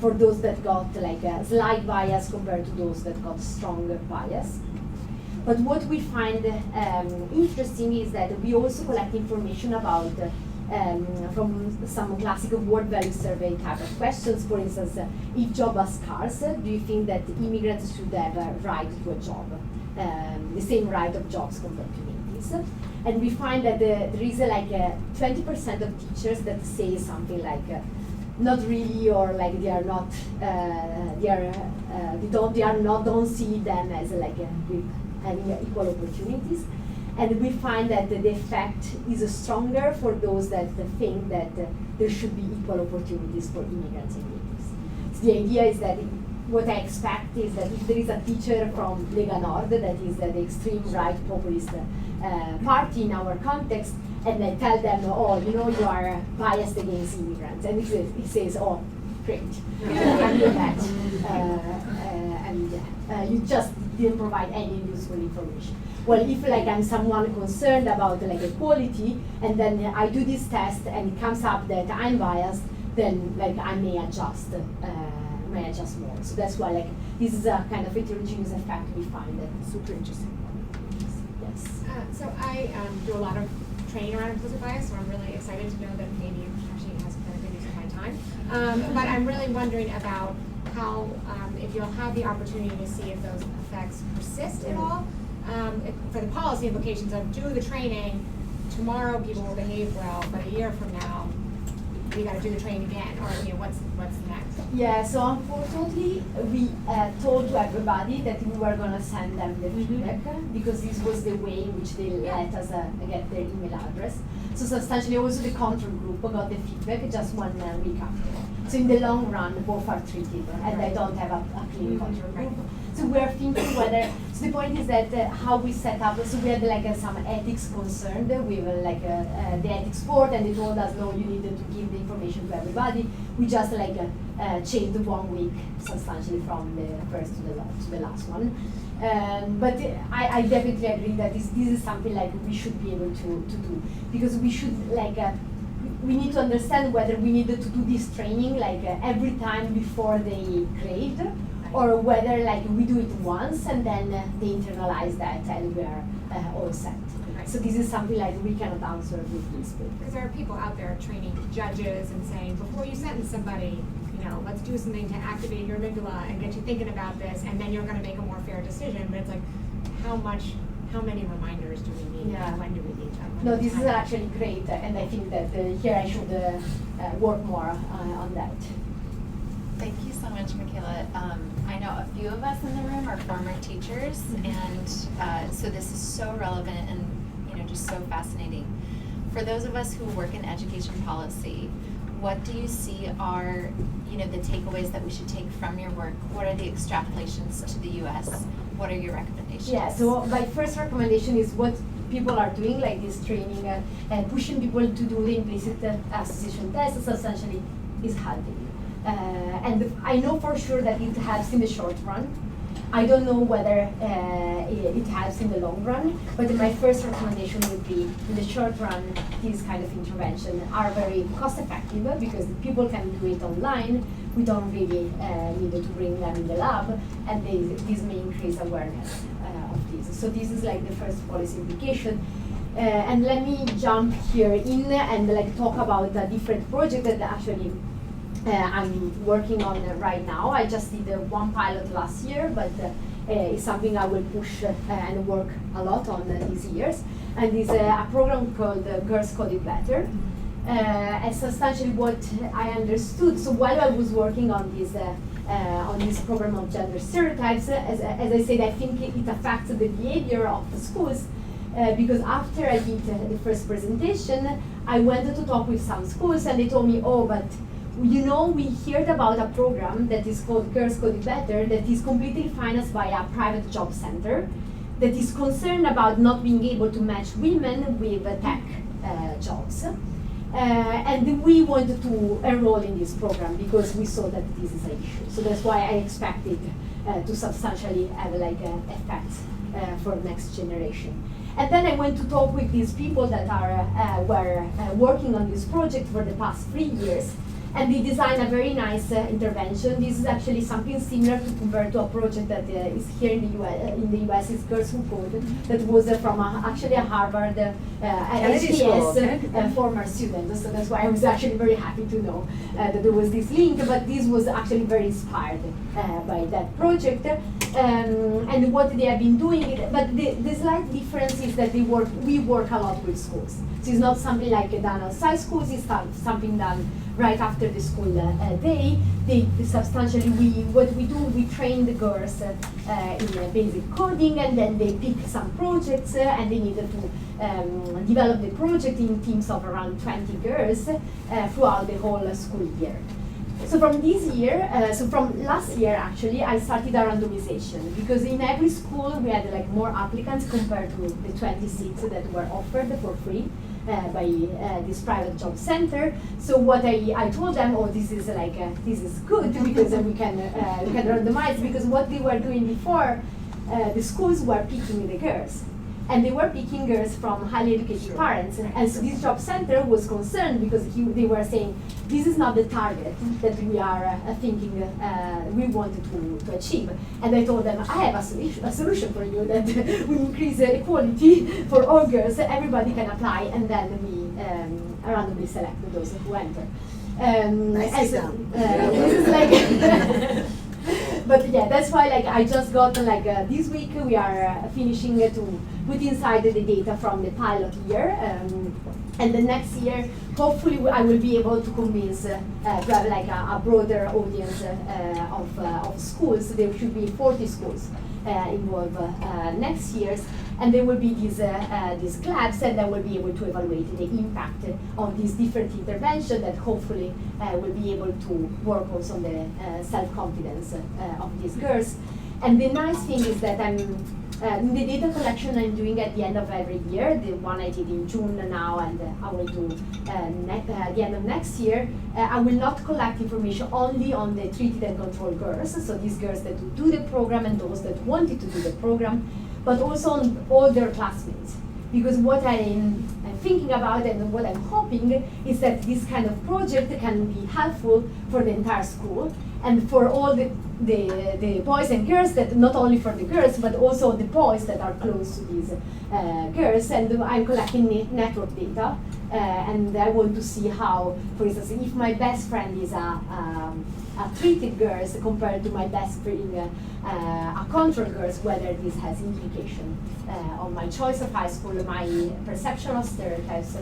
for those that got like a slight bias compared to those that got strong bias. But what we find interesting is that we also collect information about from some classic word value survey type of questions. For instance, if job are scarce, do you think that immigrants should have a right to a job, the same right of jobs compared to natives? And we find that there is like 20% of teachers that say something like not really, or like they are not, don't see them as like with having equal opportunities. And we find that the effect is stronger for those that think that there should be equal opportunities for immigrants and natives. So the idea is that what I expect is that if there is a teacher from Lega Nord, that is the extreme right populist party in our context, and I tell them, oh, you are biased against immigrants, and he says, oh, great, I'm doing that, and you just didn't provide any useful information. Well, if like I'm someone concerned about like equality, and then I do this test and it comes up that I'm biased, then like I may adjust manage us more. So that's why like this is a kind of heterogeneous effect we find. Super interesting. Yes. So I do a lot of training around implicit bias, so I'm really excited to know that maybe actually has been a good use of my time. But I'm really wondering about how, if you'll have the opportunity to see if those effects persist at all, for the policy implications of do the training, tomorrow people will behave well, but a year from now, we got to do the training again, or what's next? Yeah, so unfortunately, we told to everybody that we were going to send them the feedback because this was the way in which they let us get their email address. So substantially, also the control group got the feedback just 1 week after. So in the long run, both are treated, and they don't have a clean control group. So we are thinking whether. So the point is that how we set up. So we had like some ethics concerned with like the ethics board, and they told us no, you needed to give the information to everybody. We just like changed 1 week substantially from the first to the last one. But I definitely agree that this is something like we should be able to do, because we should like we need to understand whether we needed to do this training like every time before they grade, or whether like we do it once and then they internalize that and we are all set. Right. So this is something like we cannot answer with this paper. Because there are people out there training judges and saying, before you sentence somebody, let's do something to activate your amygdala and get you thinking about this, and then you're going to make a more fair decision. But it's like, how many reminders do we need? Yeah. And when do we need them? No, this is actually great, and I think that here I should work more on that. Thank you so much, Michela. I know a few of us in the room are former teachers, and so this is so relevant and just so fascinating. For those of us who work in education policy, what do you see are the takeaways that we should take from your work? What are the extrapolations to the U.S.? What are your recommendations? Yeah, so my first recommendation is what people are doing, like this training and pushing people to do the implicit association test substantially is helping. And I know for sure that it helps in the short run. I don't know whether it helps in the long run, but my first recommendation would be in the short run, these kind of interventions are very cost effective because people can do it online. We don't really need to bring them in the lab, and this may increase awareness of this. So this is like the first policy implication. And let me jump here in and like talk about a different project that actually I'm working on right now. I just did one pilot last year, but it's something I will push and work a lot on these years. And it's a program called Girls Code It Better. And substantially what I understood, so while I was working on this program of gender stereotypes, as I said, I think it affects the behavior of the schools. Because after I did the first presentation, I went to talk with some schools, and they told me, oh, but we heard about a program that is called Girls Code It Better that is completely financed by a private job center that is concerned about not being able to match women with tech jobs. And we wanted to enroll in this program because we saw that this is an issue. So that's why I expected to substantially have like effects for next generation. And then I went to talk with these people that were working on this project for the past 3 years. And they designed a very nice intervention. This is actually something similar compared to a project that is here in the US. In the US, is Girls Who Code, that was from actually a Harvard HBS former student. So that's why I was actually very happy to know that there was this link. But this was actually very inspired by that project. And what they have been doing, but the slight difference is that we work a lot with schools. So it's not something like done outside schools, it's something done right after the school day. What we do, we train the girls in basic coding, and then they pick some projects, and they needed to develop the project in teams of around 20 girls throughout the whole school year. So from this year, so from last year actually, I started a randomization because in every school we had like more applicants compared to the 20 seats that were offered for free by this private job center. So what I told them, oh, this is good because we can randomize, because what they were doing before, the schools were picking the girls. And they were picking girls from highly educated parents. And so this job center was concerned because they were saying, this is not the target that we are thinking we wanted to achieve. And I told them, I have a solution for you that will increase equality for all girls. Everybody can apply, and then we randomly select those who enter. Nicely done. This is like, but yeah, that's why like I just got like this week we are finishing to put inside the data from the pilot year, and the next year hopefully I will be able to convince to have like a broader audience of schools. There should be 40 schools involved next year, and there will be these clubs, and then we'll be able to evaluate the impact of these different interventions that hopefully will be able to work also on the self-confidence of these girls. And the nice thing is that in the data collection I'm doing at the end of every year, the one I did in June now, and I will do at the end of next year, I will not collect information only on the treated and controlled girls, so these girls that do the program and those that wanted to do the program, but also on all their classmates. Because what I'm thinking about and what I'm hoping is that this kind of project can be helpful for the entire school and for all the boys and girls, that not only for the girls, but also the boys that are close to these girls. And I'm collecting network data, and I want to see how, for instance, if my best friend is a treated girls compared to my best friend, a control girls, whether this has implication on my choice of high school, my perception of stereotypes,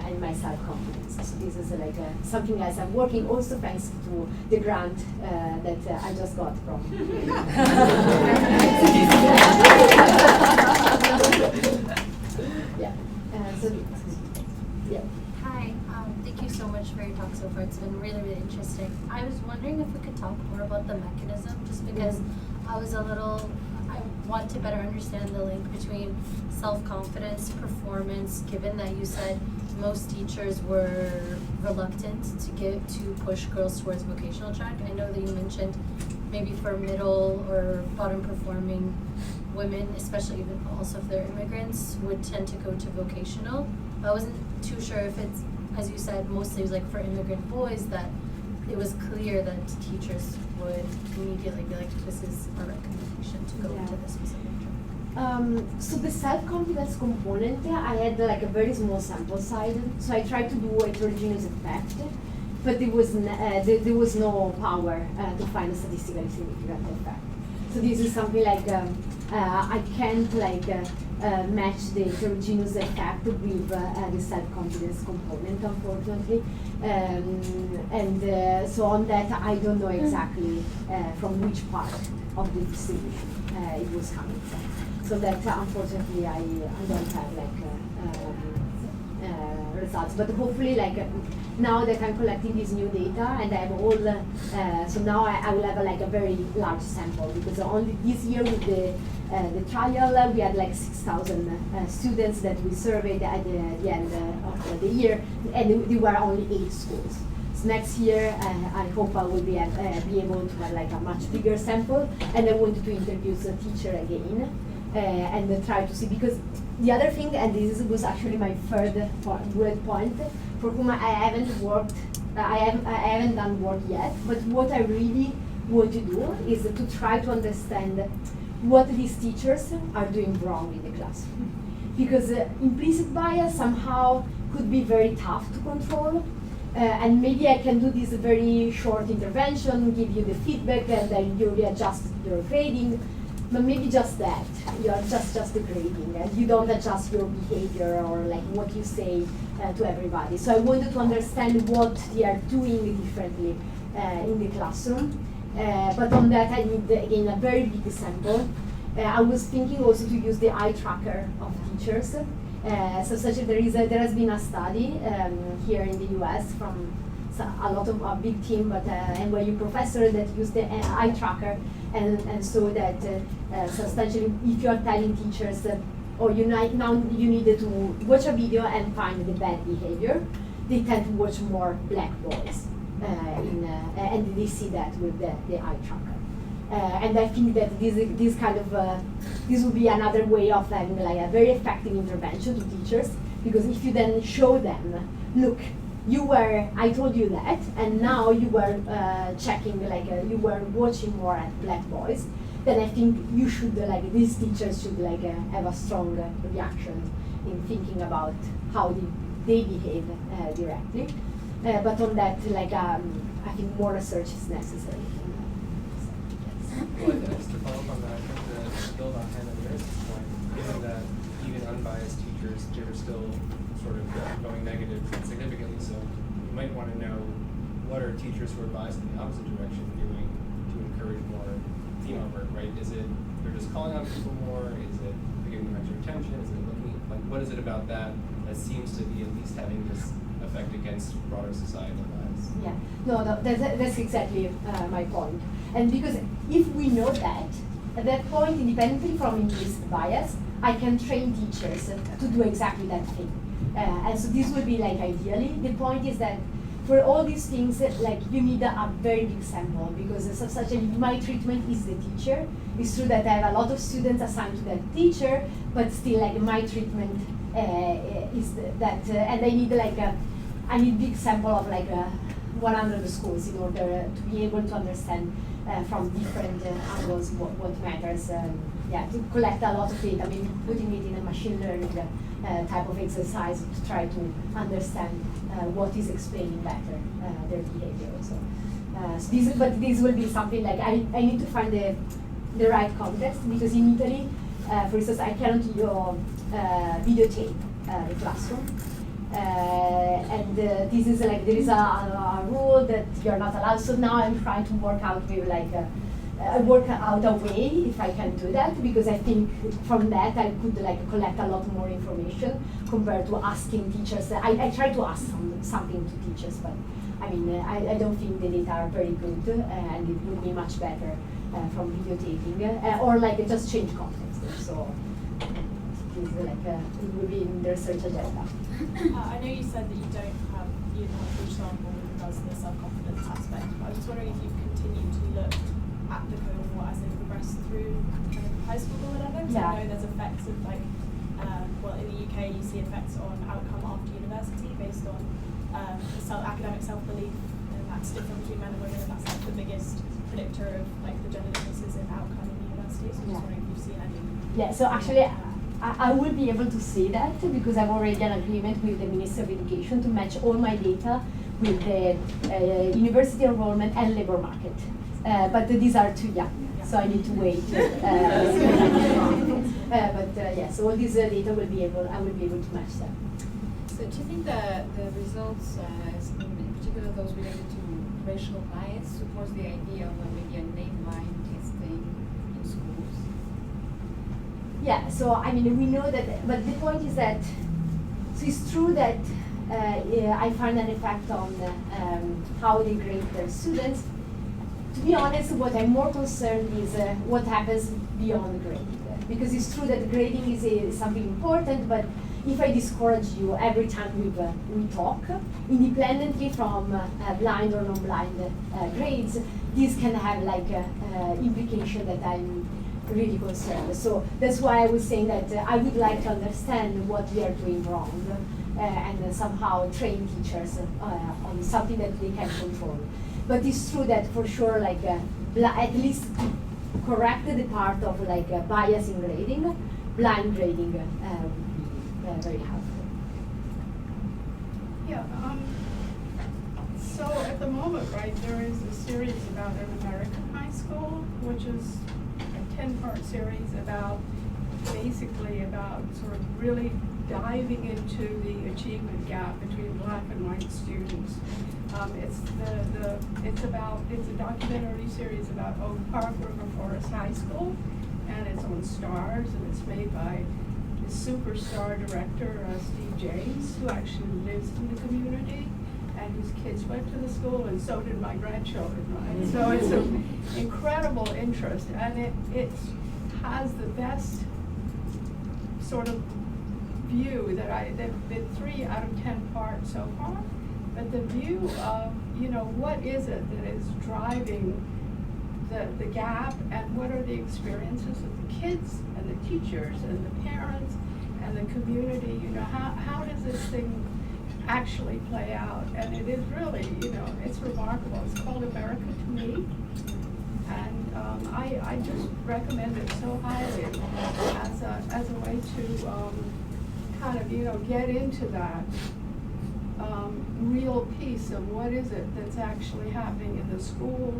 and my self-confidence. So this is like something else I'm working also thanks to the grant that I just got from. Yeah. So, yeah. Hi, thank you so much for your talk so far. It's been really, really interesting. I was wondering if we could talk more about the mechanism, just because I want to better understand the link between self-confidence, performance, given that you said most teachers were reluctant to push girls towards vocational track. I know that you mentioned maybe for middle or bottom performing women, especially even also if they're immigrants, would tend to go to vocational. I wasn't too sure if it's, as you said, mostly it was like for immigrant boys that it was clear that teachers would immediately be like, this is a recommendation to go into this specific track. So the self-confidence component, I had like a very small sample size, so I tried to do a heterogeneous effect, but there was no power to find a statistically significant effect. So this is something like I can't like match the heterogeneous effect with the self-confidence component, unfortunately. So on that, I don't know exactly from which part of the distribution it was coming from. So that unfortunately I don't have like results. But hopefully like now that I'm collecting this new data and I have all, so now I will have like a very large sample, because only this year with the trial we had like 6,000 students that we surveyed at the end of the year, and there were only 8 schools. So next year I hope I will be able to have like a much bigger sample, and I wanted to introduce a teacher again and try to see, because the other thing, and this was actually my third bullet point, for whom I haven't worked, I haven't done work yet, but what I really want to do is to try to understand what these teachers are doing wrong in the classroom. Because implicit bias somehow could be very tough to control, and maybe I can do this very short intervention, give you the feedback, and then you readjust your grading. But maybe just that, you're just the grading, and you don't adjust your behavior or like what you say to everybody. So I wanted to understand what they are doing differently in the classroom. But on that I need, again, a very big sample. I was thinking also to use the eye tracker of teachers. So there has been a study here in the US from a lot of a big team, but NYU professor that used the eye tracker, and so that substantially, if you are telling teachers or now you need to watch a video and find the bad behavior, they tend to watch more black boys, and they see that with the eye tracker. And I think that this kind of this would be another way of having like a very effective intervention to teachers, because if you then show them, look, I told you that, and now you were checking, like you were watching more at black boys, then I think you should, these teachers should have a strong reaction in thinking about how they behave directly. But on that, I think more research is necessary. Well, just to follow up on that, I think to build on Hannah Mears' point, given that even unbiased teachers are still sort of going negative significantly, so you might want to know what are teachers who are biased in the opposite direction doing to encourage more female work, right? Is it they're just calling on people more? Is it they're giving them extra attention? Is it looking like what is it about that seems to be at least having this effect against broader societal bias? Yeah, no, that's exactly my point. And because if we know that, at that point, independently from implicit bias, I can train teachers to do exactly that thing. And so this would be ideally. The point is that for all these things, you need a very big sample, because my treatment is the teacher. It's true that I have a lot of students assigned to that teacher, but still my treatment is that, and I need I need big sample of 100 schools in order to be able to understand from different angles what matters. To collect a lot of data, maybe putting it in a machine learning type of exercise to try to understand what is explaining better their behavior also. But this will be something I need to find the right context, because in Italy, for instance, I cannot videotape the classroom. And this is there is a rule that you're not allowed. So now I'm trying to work out with work out a way if I can do that, because I think from that I could collect a lot more information compared to asking teachers. I try to ask something to teachers, but I mean I don't think the data are very good, and it would be much better from videotaping or just change context. So it would be in the research agenda. I know you said that you don't have a huge sample with regards to the self-confidence aspect, but I was wondering if you've continued to look at the cohort as they progress through kind of high school or whatever. Because I know there's effects of in the UK you see effects on outcome after university based on academic self-belief, and that's different between men and women, and that's the biggest predictor of the gender differences in outcome in university. So I'm just wondering if you've seen any. Yeah, so actually I will be able to say that because I've already an agreement with the Minister of Education to match all my data with the university enrollment and labor market. But these are too young, so I need to wait. So all these data I will be able to match them. So do you think that the results, in particular those related to racial bias, supports the idea of maybe a name-line testing in schools? Yeah, so I mean we know that, but the point is that, so it's true that I find an effect on how they grade their students. To be honest, what I'm more concerned is what happens beyond grading. Because it's true that grading is something important, but if I discourage you every time we talk, independently from blind or non-blind grades, this can have implication that I'm really concerned. So that's why I was saying that I would like to understand what we are doing wrong and somehow train teachers on something that they can control. But it's true that for sure, at least correct the part of bias in grading, blind grading would be very helpful. Yeah. So at the moment, right, there is a series about an American high school, which is a 10-part series about basically about sort of really diving into the achievement gap between black and white students. It's a documentary series about Oak Park River Forest High School, and it's on Stars, and it's made by the superstar director Steve James, who actually lives in the community, and whose kids went to the school, and so did my grandchildren, right? So it's an incredible interest, and it has the best sort of view that there've been 3 out of 10 parts so far, but the view of, what is it that is driving the gap and what are the experiences of the kids and the teachers and the parents and the community, you know, how does this thing actually play out? And it is really, you know, it's remarkable. It's called America to Me. And I just recommend it so highly as a way to kind of, you know, get into that real piece of what is it that's actually happening in the school,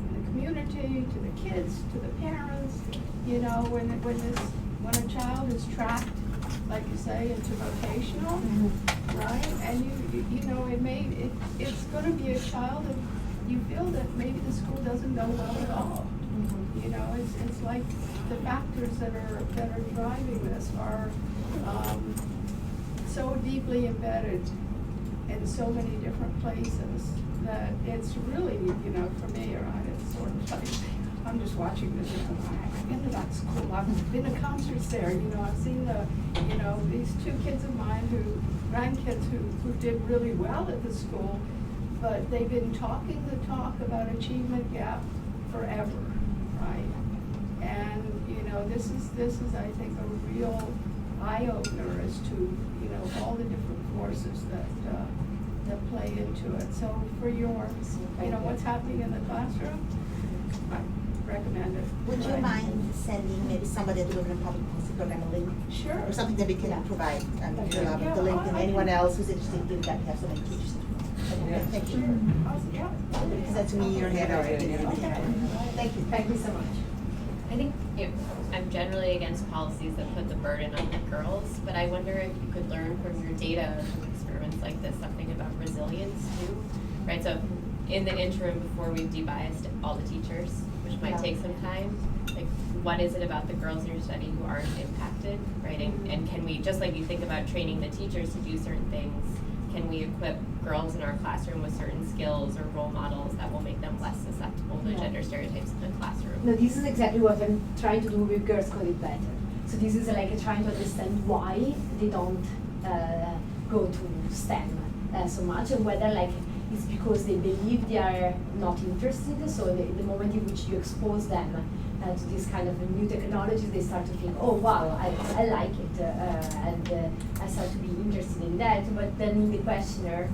in the community, to the kids, to the parents. You know, when a child is tracked, like you say, into vocational, right? And you know, it's going to be a child that you feel that maybe the school doesn't know well at all. You know, it's like the factors that are driving this are so deeply embedded in so many different places that it's really, you know, for me, right, it's sort of like, I'm just watching this, you know, I've been to that school, I've been to concerts there, you know, I've seen you know, these two kids of mine grandkids who did really well at the school, but they've been talking the talk about achievement gap forever, right? And, you know, this is I think a real eye-opener as to, you know, all the different forces that play into it. So for your, you know, what's happening in the classroom, I recommend it. Would you mind sending maybe somebody at the Women in Public Policy Program a link? Sure. Or something that we can provide, the link, and anyone else who's interested, given that we have so many teachers. Thank you. Because that's me in your head already. Thank you. Thank you so much. I think I'm generally against policies that put the burden on the girls, but I wonder if you could learn from your data from experiments like this something about resilience too, right? So in the interim before we've debiased all the teachers, which might take some time, like what is it about the girls in your study who aren't impacted, right? And can we, just like you think about training the teachers to do certain things, can we equip girls in our classroom with certain skills or role models that will make them less susceptible to gender stereotypes in the classroom? No, this is exactly what I'm trying to do with Girls Code It Better. So this is like trying to understand why they don't go to STEM so much, and whether like it's because they believe they are not interested. So the moment in which you expose them to this kind of new technology, they start to think, oh wow, I like it, and I start to be interested in that. But then in the questionnaire,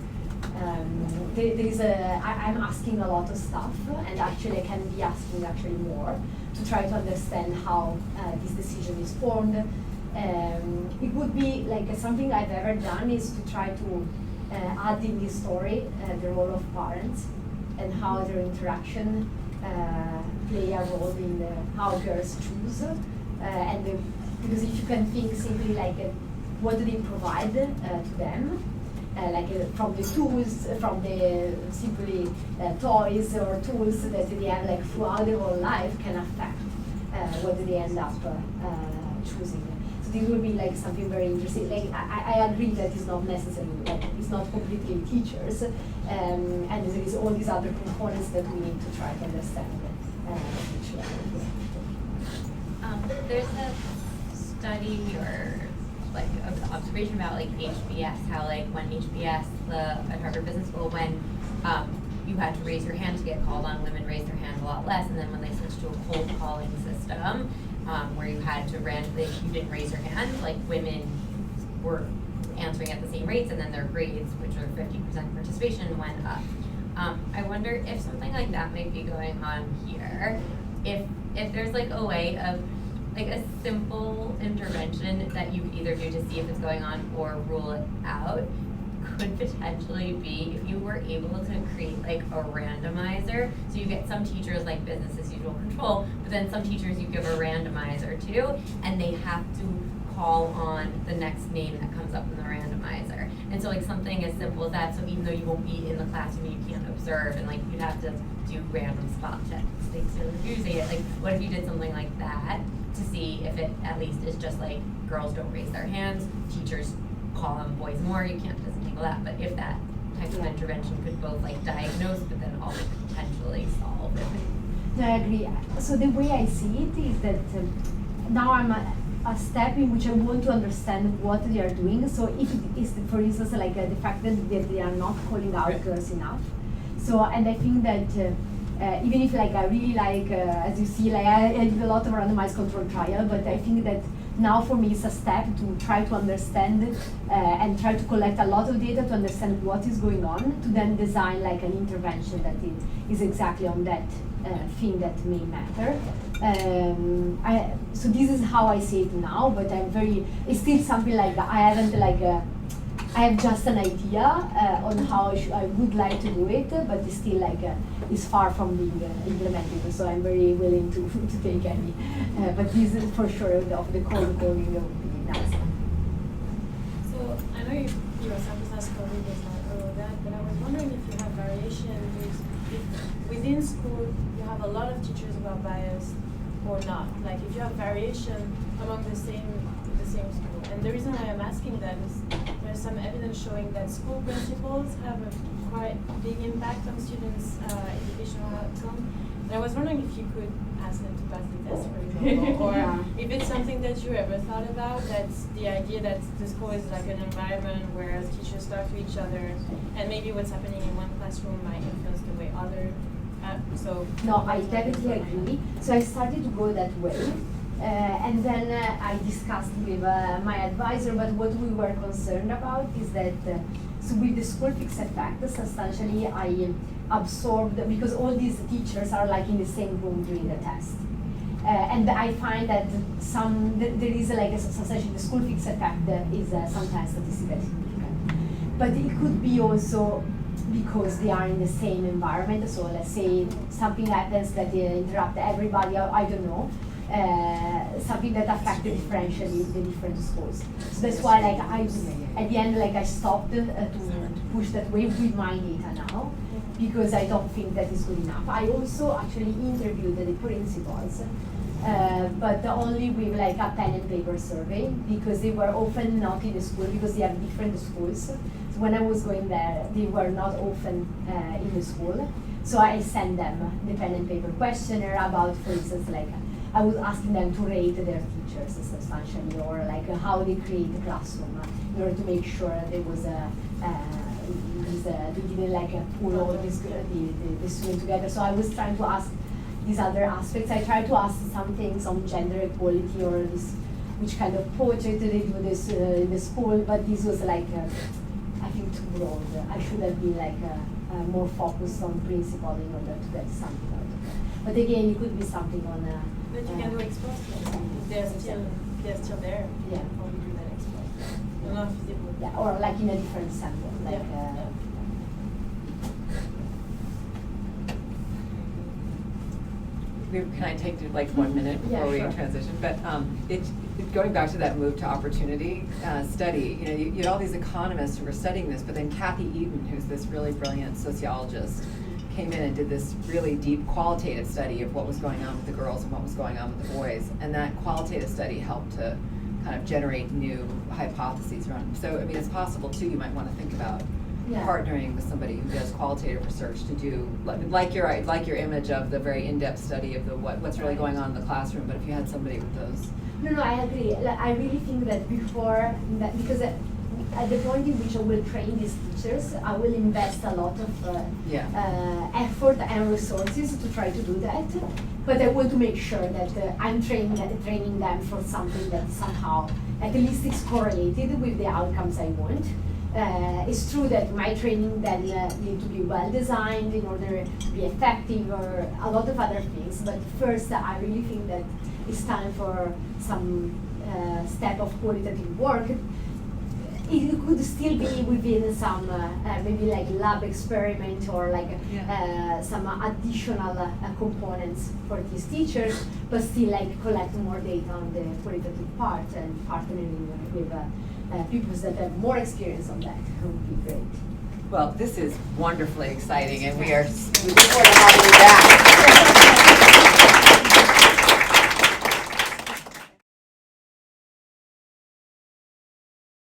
I'm asking a lot of stuff, and actually I can be asking actually more to try to understand how this decision is formed. It would be like something I've ever done is to try to add in this story the role of parents and how their interaction play a role in how girls choose, because if you can think simply like what do they provide to them, from the tools, from the simply toys or tools that they have like throughout their whole life can affect what they end up choosing. So this will be like something very interesting. Like I agree that it's not necessarily like it's not completely teachers, and there is all these other components that we need to try to understand. There's a study or like an observation about like HBS, how like when HBS, at Harvard Business School, when you had to raise your hand to get called on, women raised their hand a lot less, and then when they switched to a cold calling system, where you had to randomly, if you didn't raise your hand, like women were answering at the same rates, and then their grades, which are 50% participation, went up. I wonder if something like that might be going on here. If there's like a way of like a simple intervention that you could either do to see if it's going on or rule it out, could potentially be if you were able to create like a randomizer. So you get some teachers like business as usual control, but then some teachers you give a randomizer to, and they have to call on the next name that comes up in the randomizer. And so like something as simple as that, so even though you won't be in the classroom, you can't observe, and like you'd have to do random spot checks to refusing it. Like what if you did something like that to see if it at least is just like girls don't raise their hands, teachers call on boys more, you can't disentangle that, but if that type of intervention could both like diagnose but then also potentially solve it. No, I agree. So the way I see it is that now I'm a step in which I want to understand what they are doing. So if it is, for instance, like the fact that they are not calling out girls enough. So, and I think that even if like I really like, as you see, like I did a lot of randomized control trial, but I think that now for me it's a step to try to understand and try to collect a lot of data to understand what is going on, to then design like an intervention that is exactly on that thing that may matter. So this is how I see it now, but it's still something like I haven't like, I have just an idea on how I would like to do it, but it's still like, it's far from being implemented, so I'm very willing to take any. But this is for sure of the cold calling would be nice. So I know you were emphasized coding is not all of that, but I was wondering if you have variation if within school you have a lot of teachers who are biased or not. Like if you have variation among the same school. And the reason why I'm asking that is there's some evidence showing that school principals have a quite big impact on students' educational outcome. And I was wondering if you could ask them to pass the test, for example, or if it's something that you ever thought about, that's the idea that the school is like an environment where teachers talk to each other, and maybe what's happening in one classroom might influence the way other. No, I definitely agree. So I started to go that way. And then I discussed with my advisor, but what we were concerned about is that, so with the school fixed effect, substantially I absorbed, because all these teachers are like in the same room doing the test. And I find that there is like a substantially, the school fixed effect is sometimes statistically significant. But it could be also because they are in the same environment, so let's say something happens that interrupt everybody, I don't know. Something that affected differentially the different schools. So that's why like at the end like I stopped to push that way with my data now, because I don't think that is good enough. I also actually interviewed the principals, but only with like a pen and paper survey, because they were often not in the school because they have different schools. So when I was going there, they were not often in the school. So I sent them the pen and paper questionnaire about, for instance, like I was asking them to rate their teachers substantially, or like how they create a classroom in order to make sure there was they didn't like pull all the students together. So I was trying to ask these other aspects. I tried to ask some things on gender equality, or this, which kind of project they do this in the school, but this was like I think too broad. I should have been like more focused on principle in order to get something out of it. But again, it could be something on. But you can do exposed they're still there. Yeah. Before we do that exposed. Yeah, or like in a different sample, like. Can I take like 1 minute before we transition? But going back to that move to opportunity study, you had all these economists who were studying this, but then Kathy Eaton, who's this really brilliant sociologist, came in and did this really deep qualitative study of what was going on with the girls and what was going on with the boys. And that qualitative study helped to kind of generate new hypotheses around. So, I mean, it's possible too, you might want to think about partnering with somebody who does qualitative research to do, like your image of the very in-depth study of the what's really going on in the classroom, but if you had somebody with those. No, I agree. Like, I really think that before, because at the point in which I will train these teachers, I will invest a lot of effort and resources to try to do that. But I want to make sure that I'm training them for something that somehow, at least, is correlated with the outcomes I want. It's true that my training then need to be well designed in order to be effective, or a lot of other things. But first, I really think that it's time for some step of qualitative work. It could still be within some maybe like lab experiment, or like some additional components for these teachers, but still like collect more data on the qualitative part and partnering with people that have more experience on that would be great. Well, this is wonderfully exciting, and we look forward to having you back.